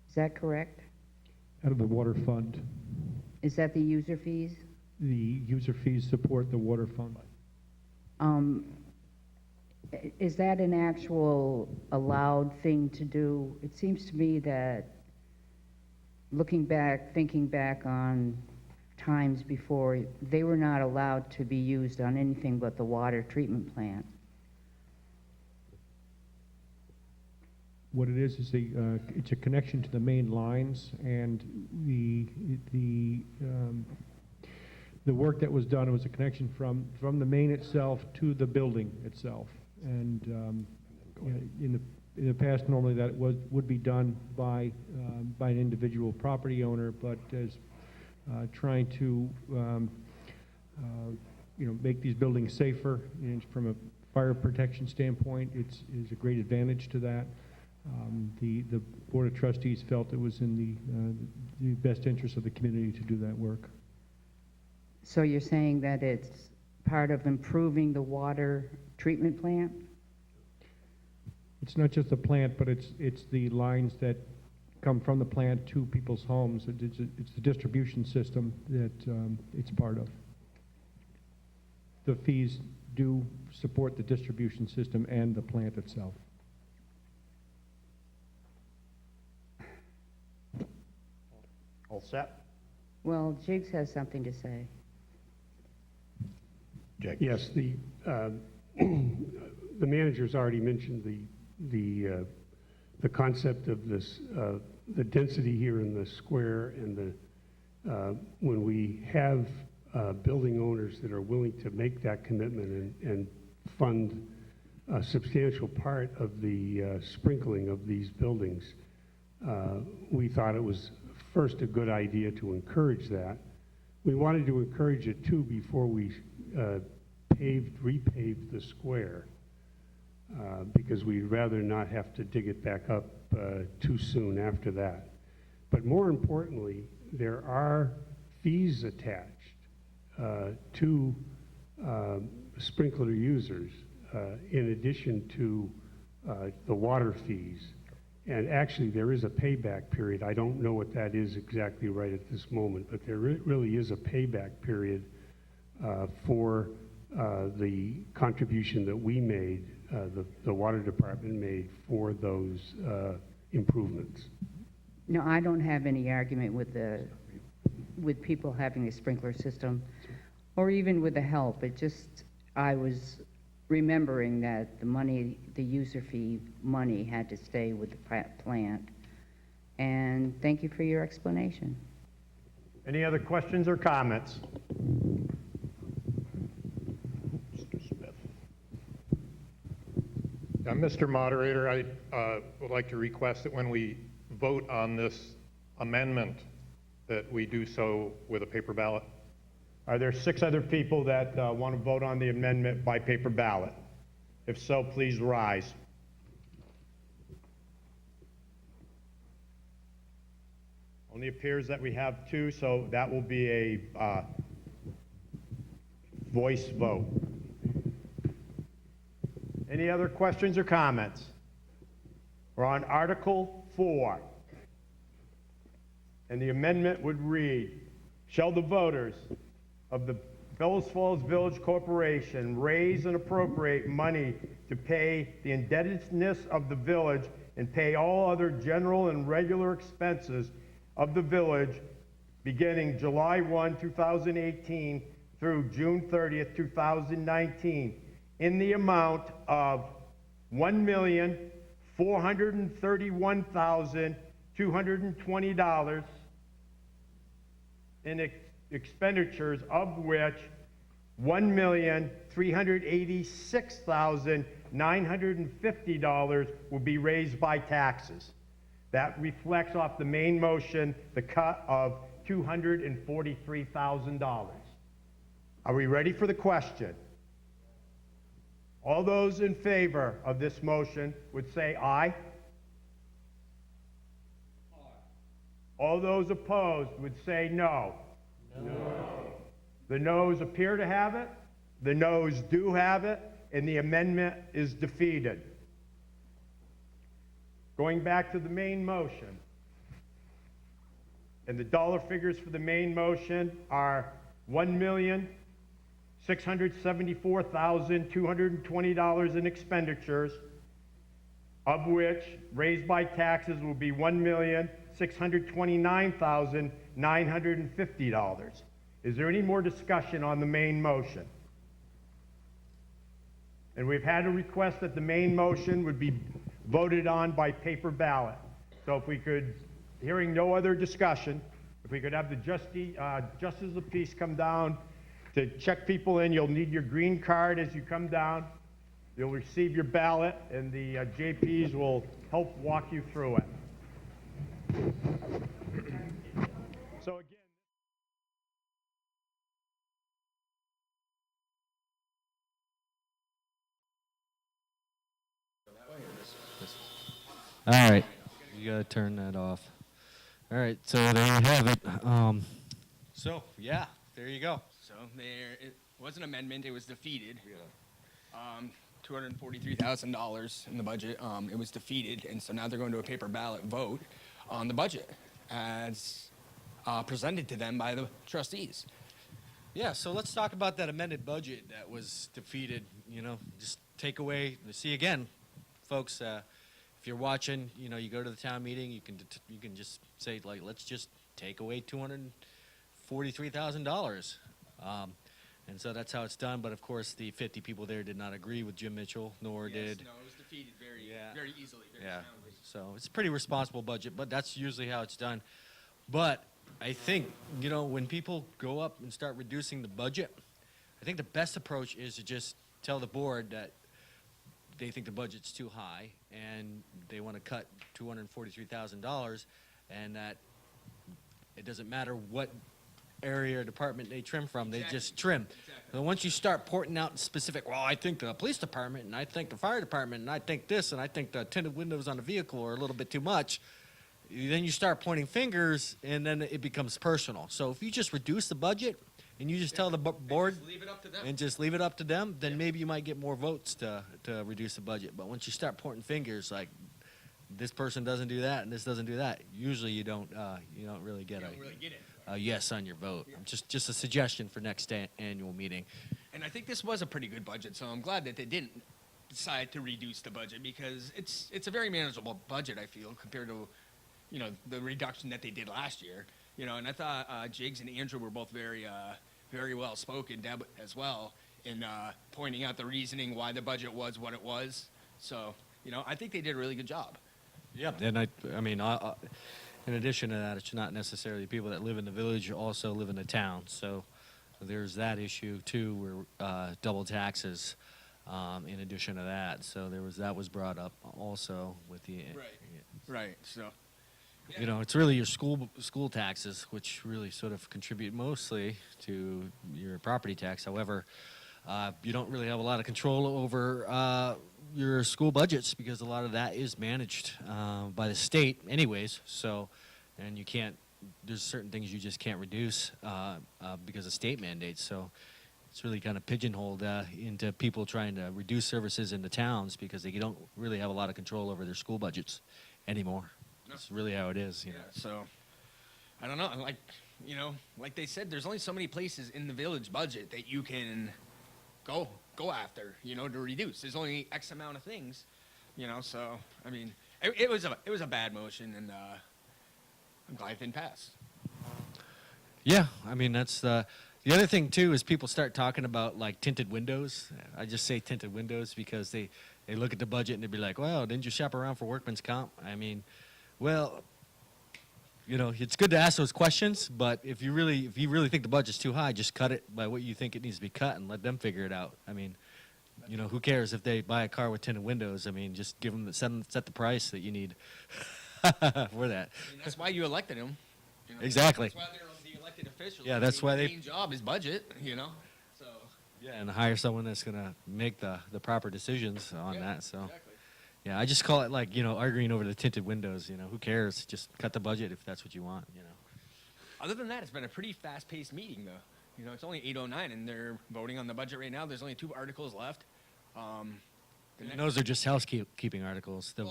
O: Is that correct?
F: Out of the water fund.
O: Is that the user fees?
F: The user fees support the water fund.
O: Is that an actual allowed thing to do? It seems to me that looking back, thinking back on times before, they were not allowed to be used on anything but the water treatment plant.
F: What it is it's a connection to the main lines, and the work that was done was a connection from the main itself to the building itself. And you know, in the past, normally that would be done by an individual property owner, but as trying to you know, make these buildings safer, and from a fire protection standpoint, is a great advantage to that. The Board of Trustees felt it was in the best interest of the community to do that work.
O: So you're saying that it's part of improving the water treatment plant?
F: It's not just the plant, but it's the lines that come from the plant to people's homes. It's the distribution system that it's part of. The fees do support the distribution system and the plant itself.
D: All set?
O: Well, Jiggs has something to say.
P: Yes, the manager's already mentioned the concept of this, the density here in the square, and when we have building owners that are willing to make that commitment and fund a substantial part of the sprinkling of these buildings, we thought it was first a good idea to encourage that. We wanted to encourage it too before we repaved the square, because we'd rather not have to dig it back up too soon after that. But more importantly, there are fees attached to sprinkler users in addition to the water fees. And actually, there is a payback period. I don't know what that is exactly right at this moment, but there really is a payback period for the contribution that we made, the water department made for those improvements.
O: No, I don't have any argument with people having a sprinkler system, or even with the help. It just, I was remembering that the money, the user fee money, had to stay with the plant. And thank you for your explanation.
D: Any other questions or comments?
N: Mr. Moderator, I would like to request that when we vote on this amendment, that we do so with a paper ballot.
D: Are there 6 other people that want to vote on the amendment by paper ballot? If so, please rise. Only appears that we have 2, so that will be a voice vote. Any other questions or comments? We're on Article 4. And the amendment would read, shall the voters of the Bellows Falls Village Corporation raise and appropriate money to pay the indebtedness of the village and pay all other general and regular expenses of the village beginning July 1, 2018 through June 30th, 2019 in the amount of $1,431,220 in expenditures, of which $1,386,950 will be raised by taxes. That reflects off the main motion the cut of $243,000. Are we ready for the question? All those in favor of this motion would say aye. Aye. All those opposed would say no. No. The noes appear to have it, the noes do have it, and the amendment is defeated. Going back to the main motion, and the dollar figures for the main motion are $1,674,220 in expenditures, of which raised by taxes will be $1,629,950. Is there any more discussion on the main motion? And we've had a request that the main motion would be voted on by paper ballot. So if we could, hearing no other discussion, if we could have the justices of the peace come down to check people in. You'll need your green card as you come down. You'll receive your ballot, and the JPs will help walk you through it. So again,
A: All right, you gotta turn that off. All right, so there you have it. So yeah, there you go.
B: So it was an amendment. It was defeated. $243,000 in the budget. It was defeated, and so now they're going to a paper ballot vote on the budget as presented to them by the trustees.
A: Yeah, so let's talk about that amended budget that was defeated. You know, just take away. See again, folks. If you're watching, you know, you go to the town meeting. You can just say like, let's just take away $243,000. And so that's how it's done. But of course, the 50 people there did not agree with Jim Mitchell, nor did.
B: No, it was defeated very easily. Very soundly.
A: So it's a pretty responsible budget, but that's usually how it's done. But I think, you know, when people go up and start reducing the budget, I think the best approach is to just tell the board that they think the budget's too high and they want to cut $243,000, and that it doesn't matter what area or department they trim from, they just trim. So once you start porting out specific, well, I think the police department, and I think the fire department, and I think this, and I think the tinted windows on the vehicle are a little bit too much, then you start pointing fingers, and then it becomes personal. So if you just reduce the budget, and you just tell the board,
B: Leave it up to them.
A: and just leave it up to them, then maybe you might get more votes to reduce the budget. But once you start pointing fingers, like this person doesn't do that and this doesn't do that, usually you don't really get a yes on your vote.
B: Yeah.
A: Just a suggestion for next annual meeting.
B: And I think this was a pretty good budget, so I'm glad that they didn't decide to reduce the budget, because it's a very manageable budget, I feel, compared to, you know, the reduction that they did last year. You know, and I thought Jiggs and Andrew were both very well spoken, Deb as well, in pointing out the reasoning why the budget was what it was. So, you know, I think they did a really good job.
A: Yeah, and I mean, in addition to that, it's not necessarily people that live in the village also live in the town. So there's that issue too, where double taxes. In addition to that, so that was brought up also with the
B: Right. So,
A: you know, it's really your school taxes, which really sort of contribute mostly to your property tax. However, you don't really have a lot of control over your school budgets, because a lot of that is managed by the state anyways. So, and you can't, there's certain things you just can't reduce because of state mandates. So it's really kind of pigeonholed into people trying to reduce services in the towns because they don't really have a lot of control over their school budgets anymore. That's really how it is, you know.
B: So, I don't know. Like, you know, like they said, there's only so many places in the village budget that you can go after, you know, to reduce. There's only X amount of things, you know. So, I mean, it was a bad motion, and I'm glad it didn't pass.
A: Yeah, I mean, that's the other thing too is people start talking about like tinted windows. I just say tinted windows because they look at the budget and they'd be like, well, didn't you shop around for workman's comp? I mean, well, you know, it's good to ask those questions, but if you really think the budget's too high, just cut it by what you think it needs to be cut and let them figure it out. I mean, you know, who cares if they buy a car with tinted windows? I mean, just give them set the price that you need for that.
B: I mean, that's why you elected them. You know?
A: Exactly.
B: That's why they're the elected officials.
A: Yeah, that's why
B: their main job is budget, you know. So.
A: Yeah, and hire someone that's gonna make the proper decisions on that. So.
B: Exactly.
A: Yeah, I just call it like, you know, arguing over the tinted windows. You know, who cares? Just cut the budget if that's what you want. You know.
B: Other than that, it's been a pretty fast-paced meeting, though. You know, it's only 8:09, and they're voting on the budget right now. There's only 2 articles left.
A: And those are just housekeeping articles. The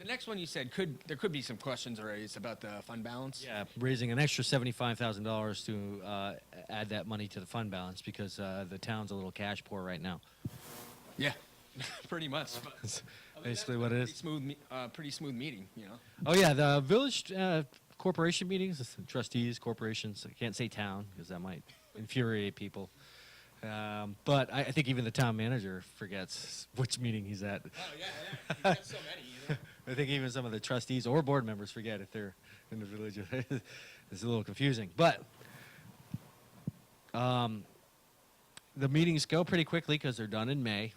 B: next one you said there could be some questions raised about the fund balance.
A: Yeah, raising an extra $75,000 to add that money to the fund balance because the town's a little cash poor right now.
B: Yeah, pretty much.
A: That's basically what it is.
B: Pretty smooth meeting, you know.
A: Oh yeah, the village corporation meetings, trustees, corporations. I can't say town because that might infuriate people. But I think even the town manager forgets which meeting he's at.
B: Oh yeah. You've got so many, you know.
A: I think even some of the trustees or board members forget if they're in the village. It's a little confusing. But the meetings go pretty quickly because they're done in May.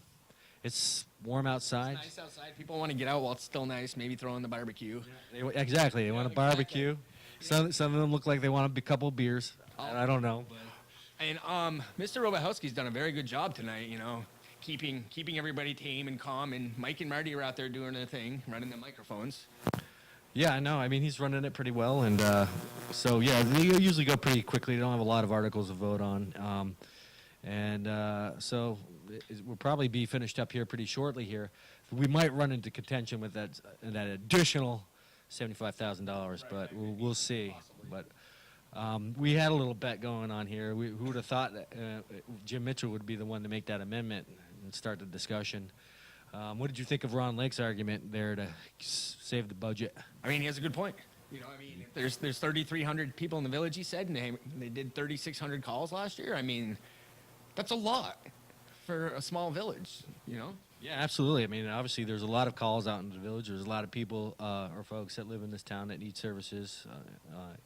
Q: It's warm outside.
B: It's nice outside. People want to get out while it's still nice. Maybe throw in the barbecue.
Q: Exactly. They want to barbecue. Some of them look like they want a couple beers. I don't know.
B: And Mr. Robahowski's done a very good job tonight. You know, keeping everybody tame and calm. And Mike and Marty are out there doing their thing, running the microphones.
Q: Yeah, I know. I mean, he's running it pretty well, and so yeah, they usually go pretty quickly. They don't have a lot of articles to vote on, so we'll probably be finished up here pretty shortly. Here, we might run into contention with that additional $75,000, but we'll see. But we had a little bet going on here. Who would have thought that Jim Mitchell would be the one to make that amendment and start the discussion? What did you think of Ron Lake's argument there to save the budget?
B: I mean, he has a good point. You know, I mean, there's 3,300 people in the village, he said, and they did 3,600 calls last year. I mean, that's a lot for a small village, you know?
Q: Yeah, absolutely. I mean, obviously, there's a lot of calls out in the village. There's a lot of people or folks that live in this town that need services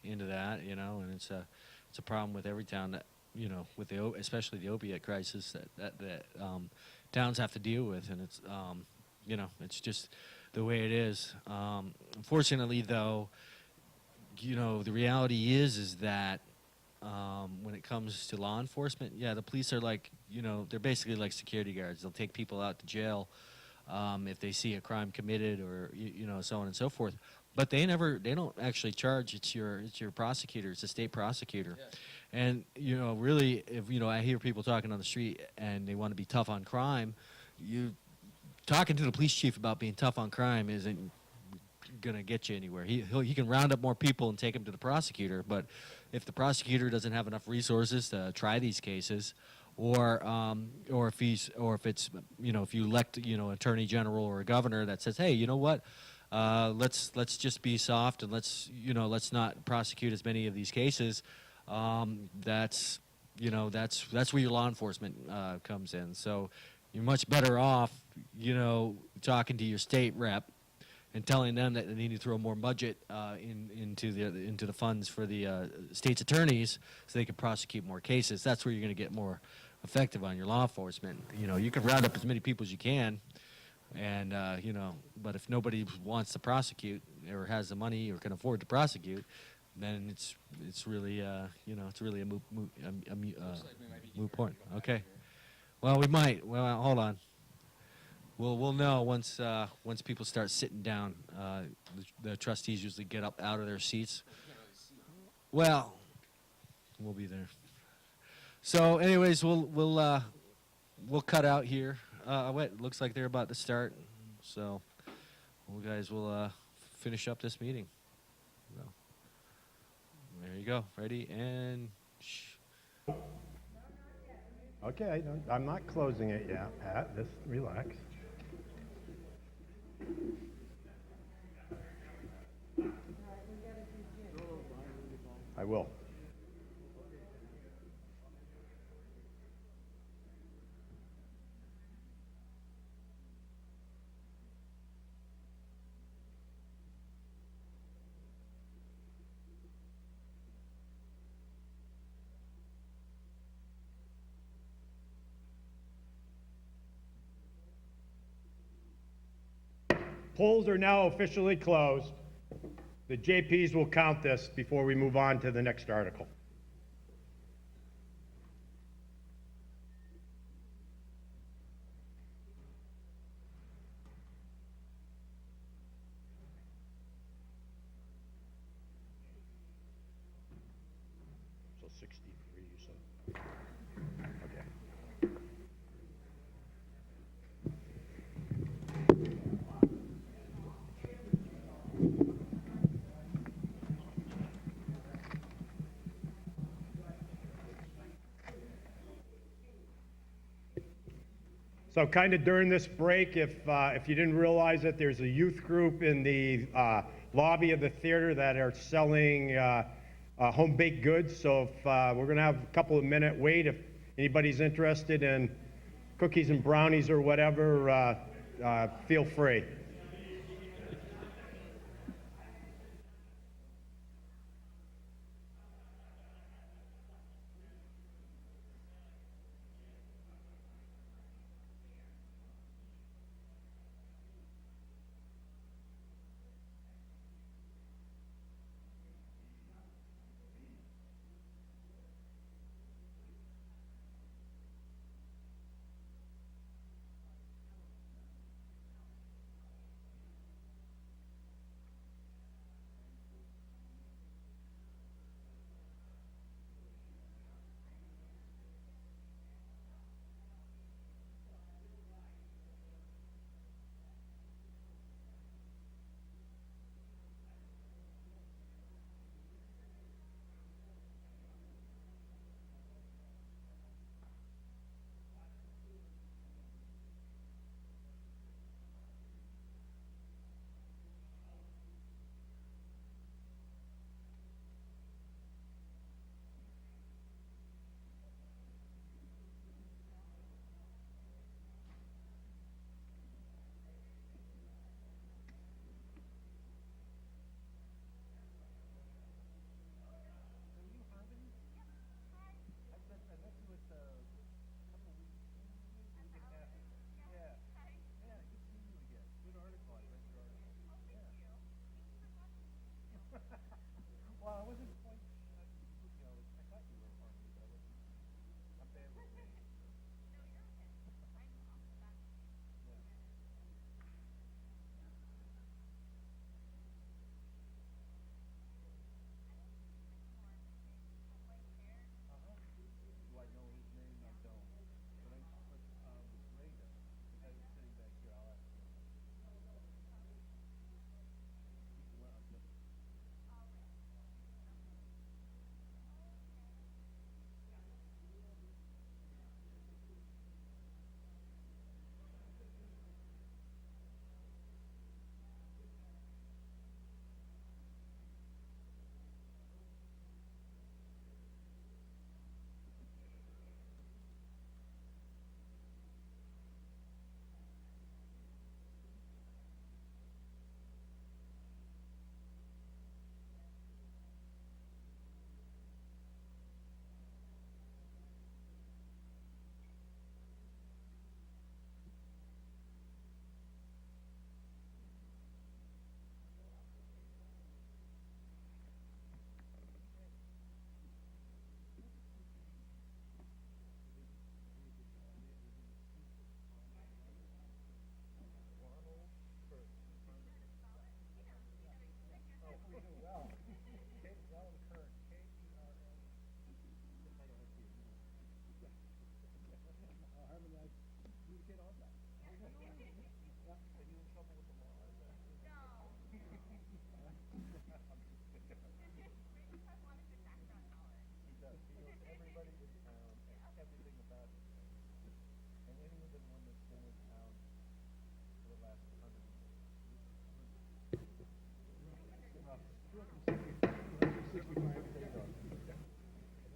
Q: into that, you know, and it's a problem with every town that, you know, with especially the opiate crisis that towns have to deal with, and it's you know, it's just the way it is. Unfortunately, though, you know, the reality is that when it comes to law enforcement, yeah, the police are like, you know, they're basically like security guards. They'll take people out to jail if they see a crime committed, or you know, so on and so forth. But they don't actually charge. It's your prosecutor. It's a state prosecutor. Yeah. And, you know, really, if, you know, I hear people talking on the street and they want to be tough on crime, talking to the police chief about being tough on crime isn't going to get you anywhere. He can round up more people and take them to the prosecutor, but if the prosecutor doesn't have enough resources to try these cases, or if it's, you know, if you elect, you know, attorney general or a governor that says, hey, you know what, let's just be soft and let's not prosecute as many of these cases. That's where your law enforcement comes in. So you're much better off, you know, talking to your state rep and telling them that they need to throw more budget into the funds for the state's attorneys so they can prosecute more cases. That's where you're going to get more effective on your law enforcement. You know, you can round up as many people as you can, and you know, but if nobody wants to prosecute or has the money or can afford to prosecute, then it's really you know, it's really a moot point. Okay. Well, we might. Well, hold on. We'll know once people start sitting down. The trustees usually get up out of their seats. Well, we'll be there. So, anyways, we'll cut out here. Wait, looks like they're about to start. So, you guys will finish up this meeting. So, there you go. Ready and.
D: Okay, I'm not closing it yet, Pat. Just relax. I will. Polls are now officially closed. The JPs will count this before we move on to the next article. So 63, you said? Okay. So kind of during this break, if you didn't realize it, there's a youth group in the lobby of the theater that are selling home-baked goods. So if we're going to have a couple of minute wait, if anybody's interested in cookies and brownies or whatever, feel free.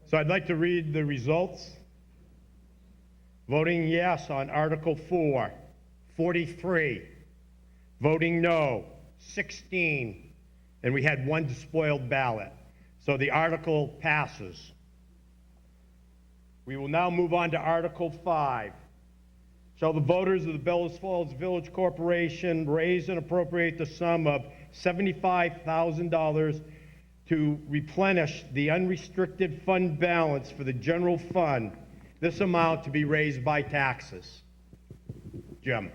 D: So I'd like to read the results. Voting yes on Article 4, 43. Voting no, 16. And we had one despoiled ballot. So the article passes. We will now move on to Article 5. Shall the voters of the Bellows Falls Village Corporation raise and appropriate the sum of $75,000 to replenish the unrestricted fund balance for the general fund, this amount to be raised by taxes? Jim.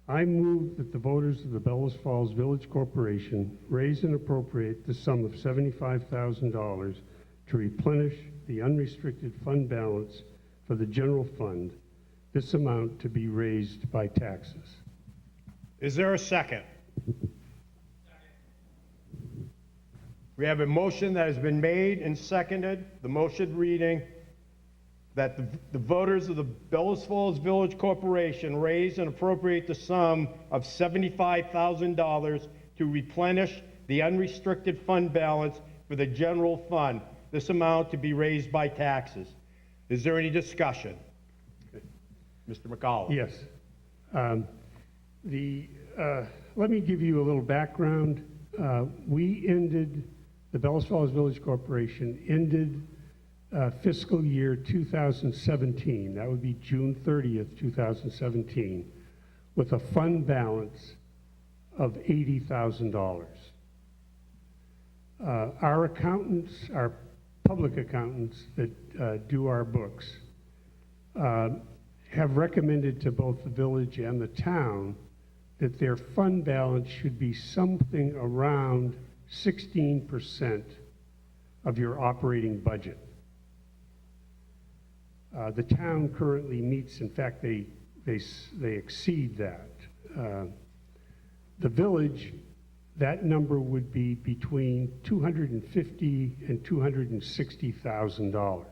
P: I move that the voters of the Bellows Falls Village Corporation raise and appropriate the sum of $75,000 to replenish the unrestricted fund balance for the general fund, this amount to be raised by taxes.
D: Is there a second? We have a motion that has been made and seconded. The motion reading that the voters of the Bellows Falls Village Corporation raise and appropriate the sum of $75,000 to replenish the unrestricted fund balance for the general fund, this amount to be raised by taxes. Is there any discussion? Mr. McCollum.
P: Yes. Let me give you a little background. The Bellows Falls Village Corporation ended fiscal year 2017, that would be June 30th, 2017, with a fund balance of $80,000. Our accountants, our public accountants that do our books, have recommended to both the village and the town that their fund balance should be something around 16% of your operating budget. The town currently meets, in fact, they exceed that. The village, that number would be between $250,000 and $260,000.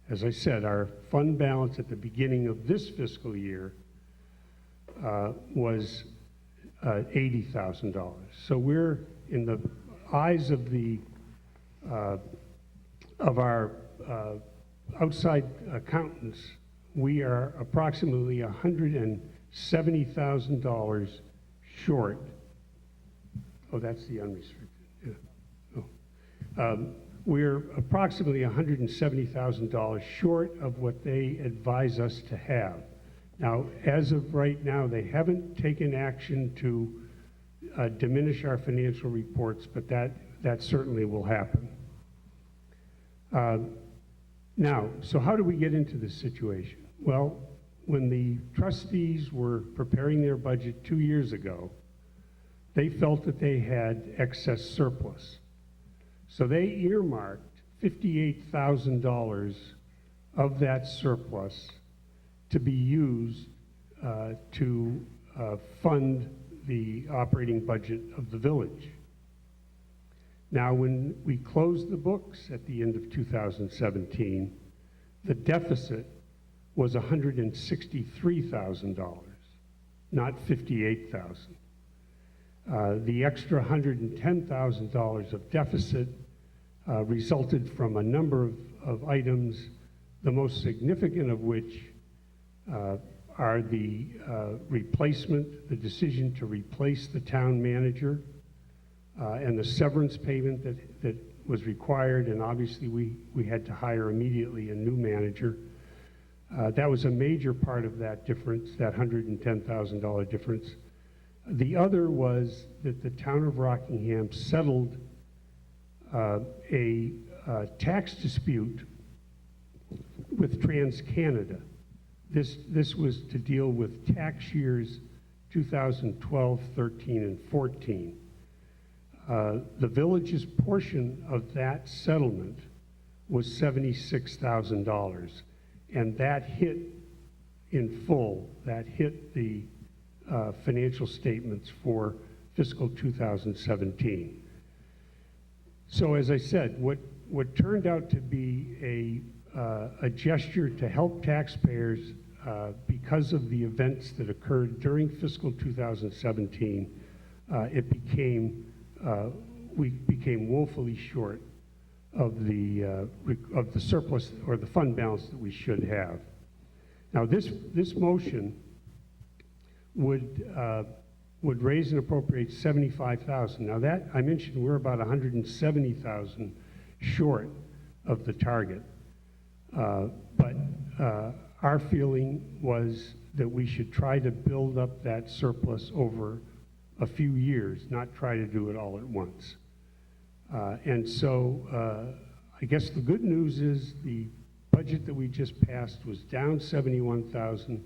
P: As I said, our fund balance at the beginning of this fiscal year was $80,000. So we're, in the eyes of our outside accountants, we are approximately $170,000 short. Oh, that's the unrestricted. Yeah. Oh. We're approximately $170,000 short of what they advise us to have. Now, as of right now, they haven't taken action to diminish our financial reports, but that certainly will happen. Now, so how do we get into this situation? Well, when the trustees were preparing their budget 2 years ago, they felt that they had excess surplus. So they earmarked $58,000 of that surplus to be used to fund the operating budget of the village. Now, when we closed the books at the end of 2017, the deficit was $163,000, not $58,000. The extra $110,000 of deficit resulted from a number of items, the most significant of which are the replacement, the decision to replace the town manager, and the severance payment that was required, and obviously we had to hire immediately a new manager. That was a major part of that difference, that $110,000 difference. The other was that the town of Rockingham settled a tax dispute with TransCanada. This was to deal with tax years 2012, 13, and 14. The village's portion of that settlement was $76,000, and that hit in full, that hit the financial statements for fiscal 2017. So as I said, what turned out to be a gesture to help taxpayers because of the events that occurred during fiscal 2017, we became woefully short of the surplus or the fund balance that we should have. Now, this motion would raise and appropriate $75,000. Now that, I mentioned we're about $170,000 short of the target. But our feeling was that we should try to build up that surplus over a few years, not try to do it all at once. And so I guess the good news is the budget that we just passed was down $71,000.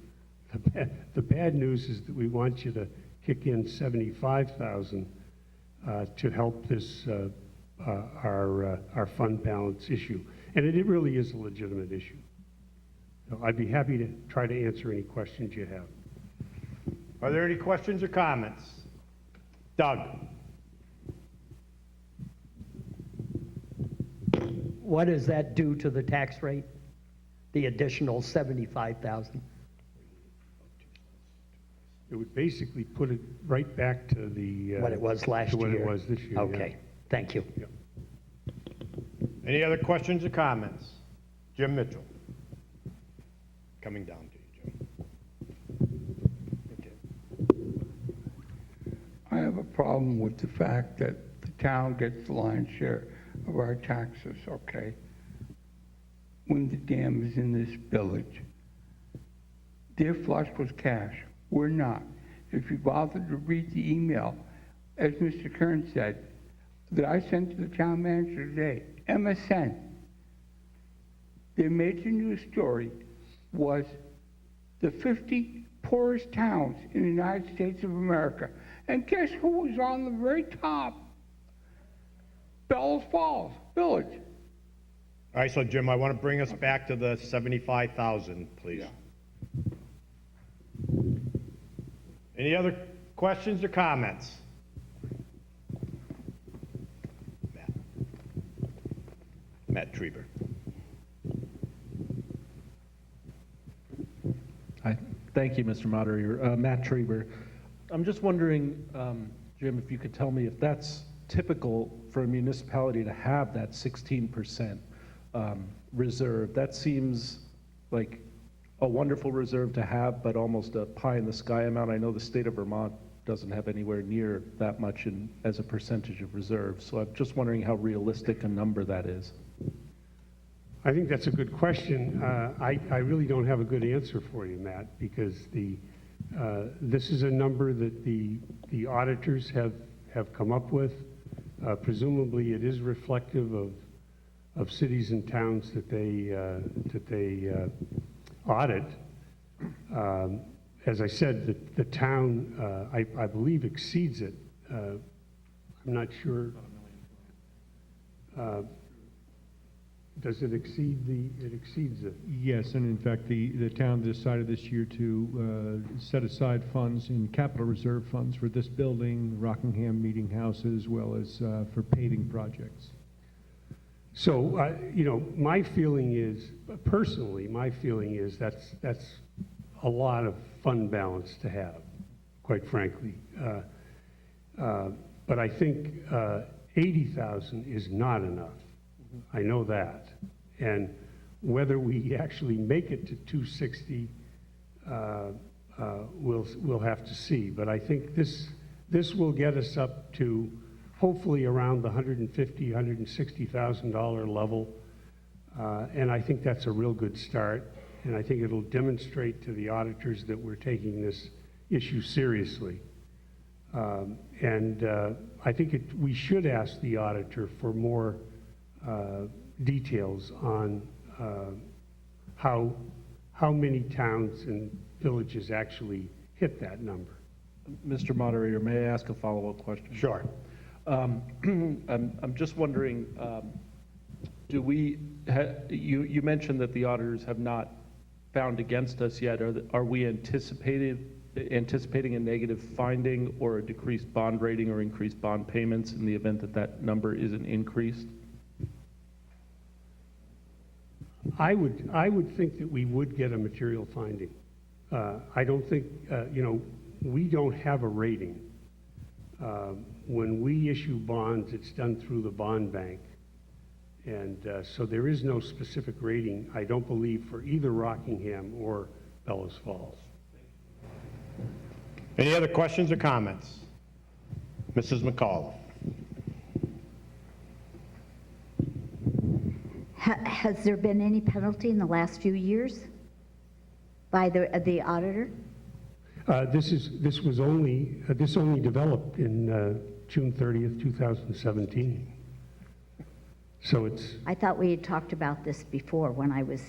P: The bad news is that we want you to kick in $75,000 to help this our fund balance issue. And it really is a legitimate issue. So I'd be happy to try to answer any questions you have.
D: Are there any questions or comments? Doug?
C: What does that do to the tax rate? The additional 75,000?
P: It would basically put it right back to the
C: What it was last
P: to what
C: year?
P: it was this year.
C: Okay,
P: yeah.
C: thank you.
P: Yeah.
D: Any other questions or comments? Jim Mitchell. Coming down to you, Jim.
H: I have a problem with the fact that the town gets the lion's share of our taxes, okay? When the dam is in this village, they're flush with cash. We're not. If you bother to read the email, as Mr. Kern said, that I sent to the town manager today, MSN, their major news story was the 50 poorest towns in the United States of America. And guess who was on the very top? Bellows Falls Village.
D: All right, so Jim, I want to bring us back to the 75,000, please.
H: Yeah.
D: Any other questions or comments? Matt Trieber.
R: Hi, thank you, Mr. Moderator. Matt Trieber. I'm just wondering, Jim, if you could tell me if that's typical for a municipality to have that 16% reserve. That seems like a wonderful reserve to have, but almost a pie in the sky amount. I know the state of Vermont doesn't have anywhere near that much as a percentage of reserves. So I'm just wondering how realistic a number that is.
P: I think that's a good question. I really don't have a good answer for you, Matt, because this is a number that the auditors have come up with. Presumably, it is reflective of cities and towns that they audit. As I said, the town, I believe, exceeds it. I'm not sure. Does it exceed it exceeds it?
F: Yes, and in fact, the town decided this year to set aside funds in capital reserve funds for this building, Rockingham Meeting House, as well as for paving projects.
P: So, you know, my feeling is, personally, that's a lot of fund balance to have, quite frankly. But I think 80,000 is not enough. I know that. And whether we actually make it to 260, we'll have to see. But I think this will get us up to hopefully around the $150,000, $160,000 level. And I think that's a real good start. And I think it'll demonstrate to the auditors that we're taking this issue seriously. I think we should ask the auditor for more details on how many towns and villages actually hit that number.
R: Mr. Moderator, may I ask a follow-up question?
D: Sure.
R: I'm just wondering, you mentioned that the auditors have not found against us yet. Are we anticipating a negative finding or a decreased bond rating or increased bond payments in the event that that number isn't increased?
P: I would think that we would get a material finding. I don't think, we don't have a rating. When we issue bonds, it's done through the bond bank. And so there is no specific rating, I don't believe, for either Rockingham or Bellows Falls.
D: Any other questions or comments? Mrs. McAuliffe.
S: Has there been any penalty in the last few years by the auditor?
P: This only developed in June 30th, 2017. So it's...
S: I thought we had talked about this before when I was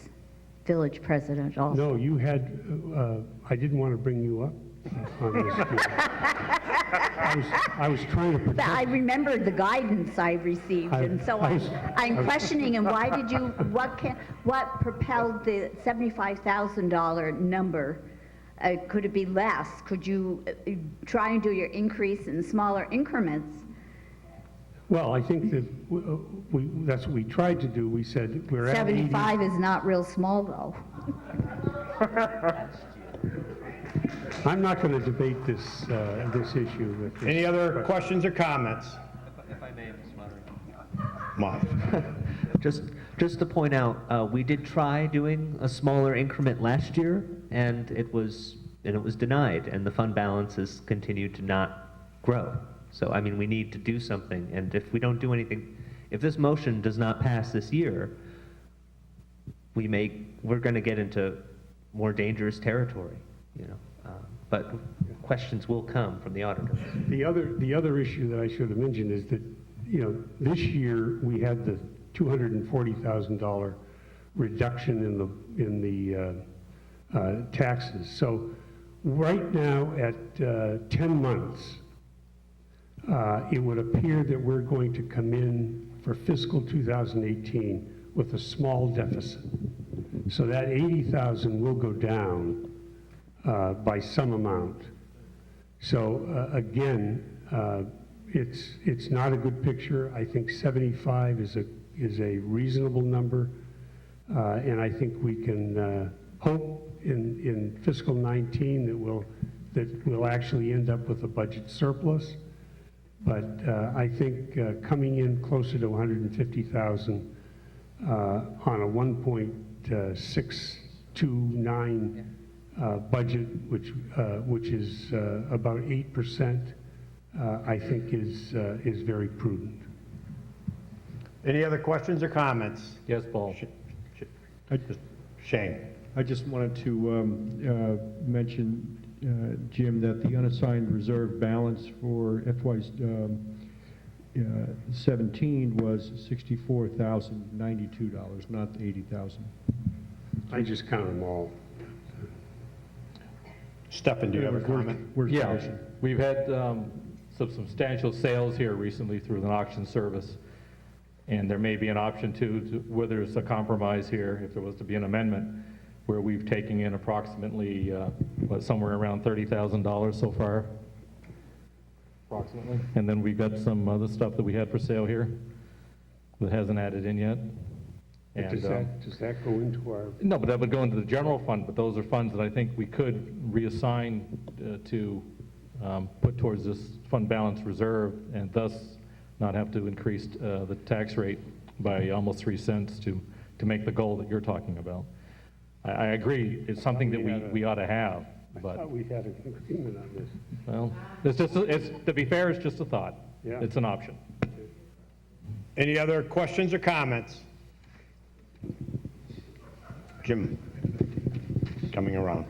S: village president also.
P: No, you had, I didn't want to bring you up on this. I was trying to protect...
S: I remembered the guidance I received, and so I'm questioning, and why did you, what propelled the $75,000 number? Could it be less? Could you try and do your increase in smaller increments?
P: Well, I think that that's what we tried to do. We said we're at
S: 75 is not real small, though.
P: I'm not going to debate this issue with you.
D: Any other questions or comments?
E: If I may, Mr. Just to point out, we did try doing a smaller increment last year, and it was denied, and the fund balances continued to not grow. So, I mean, we need to do something, and if we don't do anything, if this motion does not pass this year, we're going to get into more dangerous territory, but questions will come from the auditors.
P: The other issue that I should have mentioned is that, this year we had the $240,000 reduction in the taxes. So right now at 10 months, it would appear that we're going to come in for fiscal 2018 with a small deficit. So that 80,000 will go down by some amount. So again, it's not a good picture. I think 75 is a reasonable number, and I think we can hope in fiscal 19 that we'll actually end up with a budget surplus. But I think coming in closer to 150,000 on a 1.629 budget, which is about 8%, I think is very prudent.
D: Any other questions or comments?
N: Yes, Paul.
D: Shane.
F: I just wanted to mention, Jim, that the unassigned reserve balance for FY 17 was $64,092, not $80,000.
P: I just counted them all.
D: Stefan, do you have a comment?
N: Yeah, we've had some substantial sales here recently through an auction service, and there may be an option too, whether it's a compromise here, if there was to be an amendment, where we've taken in approximately, somewhere around $30,000 so far, approximately. And then we've got some other stuff that we had for sale here that hasn't added in yet. And,
P: does that go into our...
N: No, but that would go into the general fund, but those are funds that I think we could reassign to put towards this fund balance reserve, and thus not have to increase the tax rate by almost 3 cents to make the goal that you're talking about. I agree, it's something that we ought to have, but...
P: I thought we had an agreement on this.
N: Well, to be fair, it's just a thought.
P: Yeah.
N: It's an option.
D: Any other questions or comments? Jim, coming around.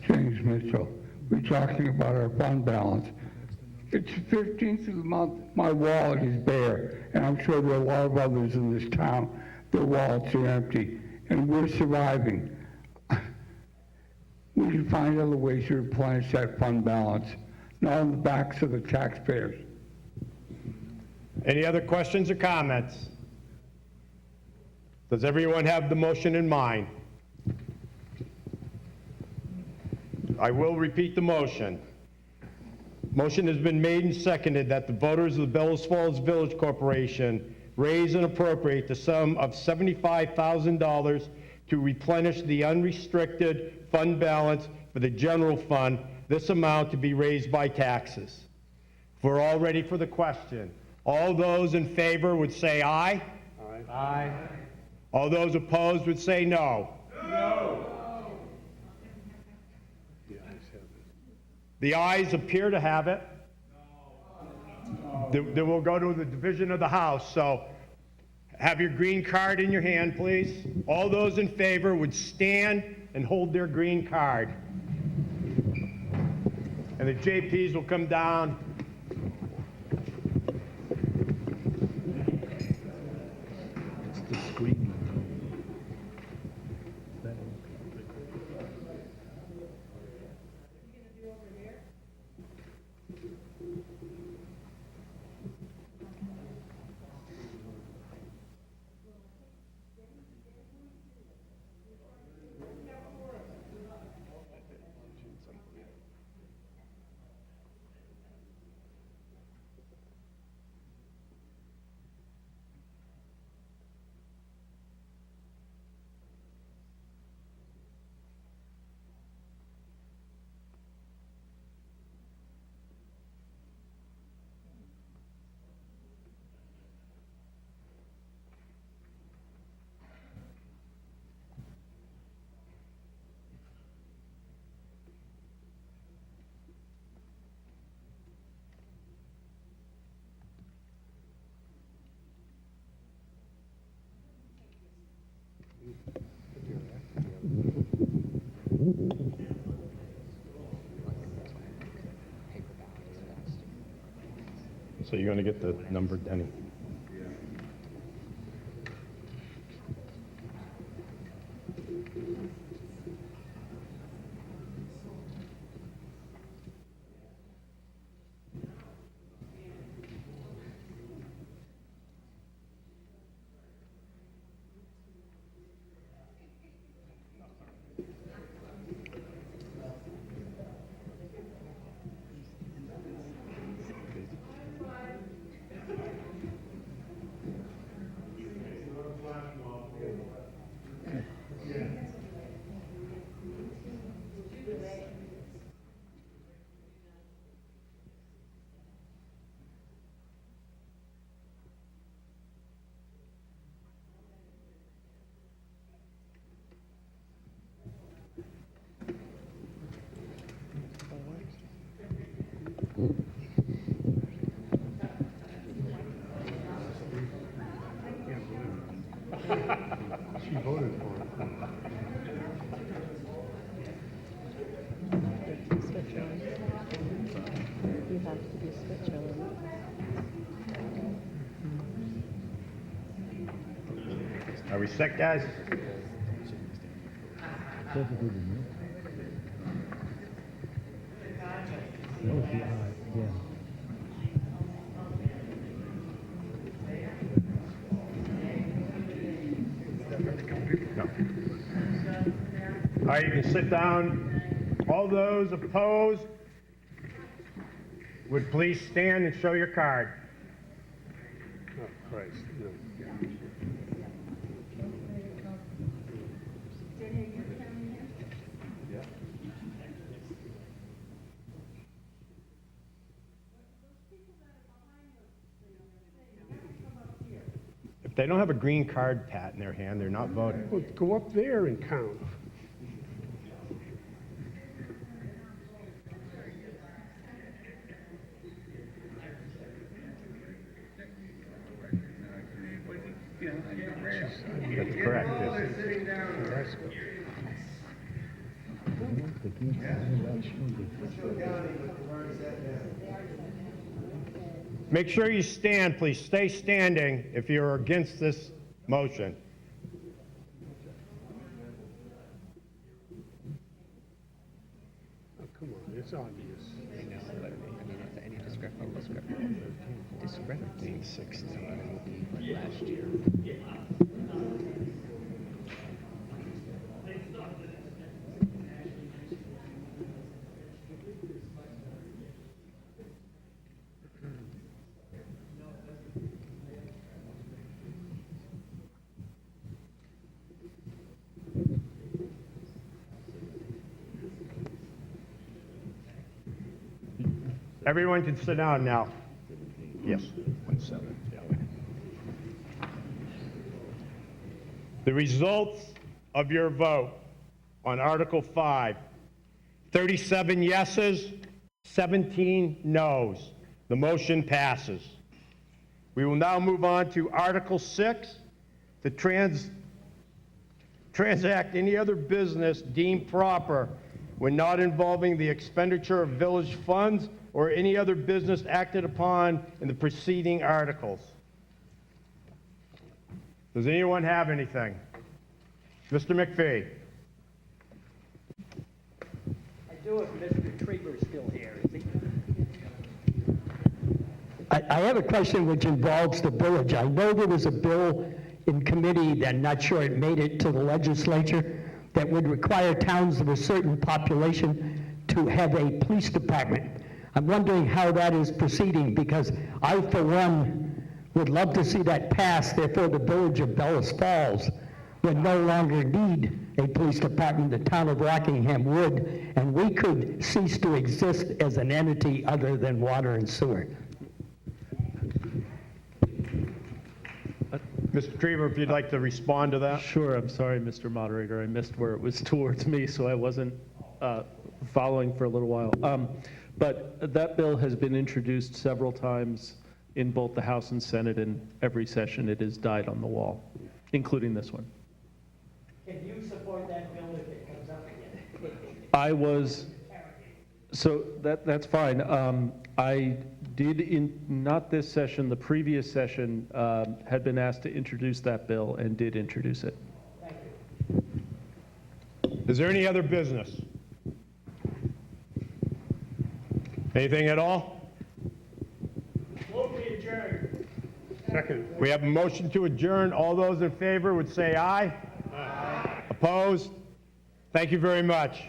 H: James Mitchell, we're talking about our fund balance. It's the 15th of the month, my wallet is bare, and I'm sure there are a lot of others in this town, their wallets are empty, and we're surviving. We can find other ways to replenish that fund balance, not on the backs of the taxpayers.
D: Any other questions or comments? Does everyone have the motion in mind? I will repeat the motion. Motion has been made and seconded that the voters of the Bellows Falls Village Corporation raise and appropriate the sum of $75,000 to replenish the unrestricted fund balance for the general fund, this amount to be raised by taxes. If we're all ready for the question, all those in favor would say aye.
F: Aye.
D: Aye. All those opposed would say no. The ayes appear to have it. Then we'll go to the division of the House. So have your green card in your hand, please. All those in favor would stand and hold their green card. And the JPs will come down.
R: It's the screen.
D: So you're going to get the number, Denny.
F: She voted for it.
T: You have to be Switzerland.
D: Are we set, guys? No. All right, you can sit down. All those opposed would please stand and show your card.
F: Oh, Christ. No.
D: If they don't have a green card, Pat, in their hand, they're not voting.
F: Well, go up there and count.
D: That's correct, yes.
F: That's good.
D: Make sure you stand, please. Stay standing if you're against this motion.
F: Oh, come on, it's obvious.
E: I know, but I mean, if any discrepancy 16 last year.
D: Everyone can sit down now. Yes, 17, yeah. The results of your vote on Article 5, 37 yeses, 17 noes. The motion passes. We will now move on to Article 6, to transact any other business deemed proper when not involving the expenditure of village funds or any other business acted upon in the preceding articles. Does anyone have anything? Mr. McPhee.
C: I do if Mr. Trieber's still here, is he? I have a question which involves the village. I know there was a bill in committee that I'm not sure it made it to the legislature that would require towns of a certain population to have a police department. I'm wondering how that is proceeding because I, for one, would love to see that pass. Therefore, the village of Bellows Falls would no longer need a police department. The town of Rockingham would, and we could cease to exist as an entity other than water and sewer.
D: Mr. Trieber, if you'd like to respond to that.
R: Sure, I'm sorry, Mr. Moderator. I missed where it was towards me, so I wasn't following for a little while. But that bill has been introduced several times in both the House and Senate. In every session, it has died on the wall, including this one.
C: Can you support that bill if it comes up again?
R: I was, so that's fine. I did, in not this session, the previous session, had been asked to introduce that bill and did introduce it.
D: Is there any other business? Anything at all? Second. We have a motion to adjourn. All those in favor would say aye. Aye. Opposed? Thank you very much.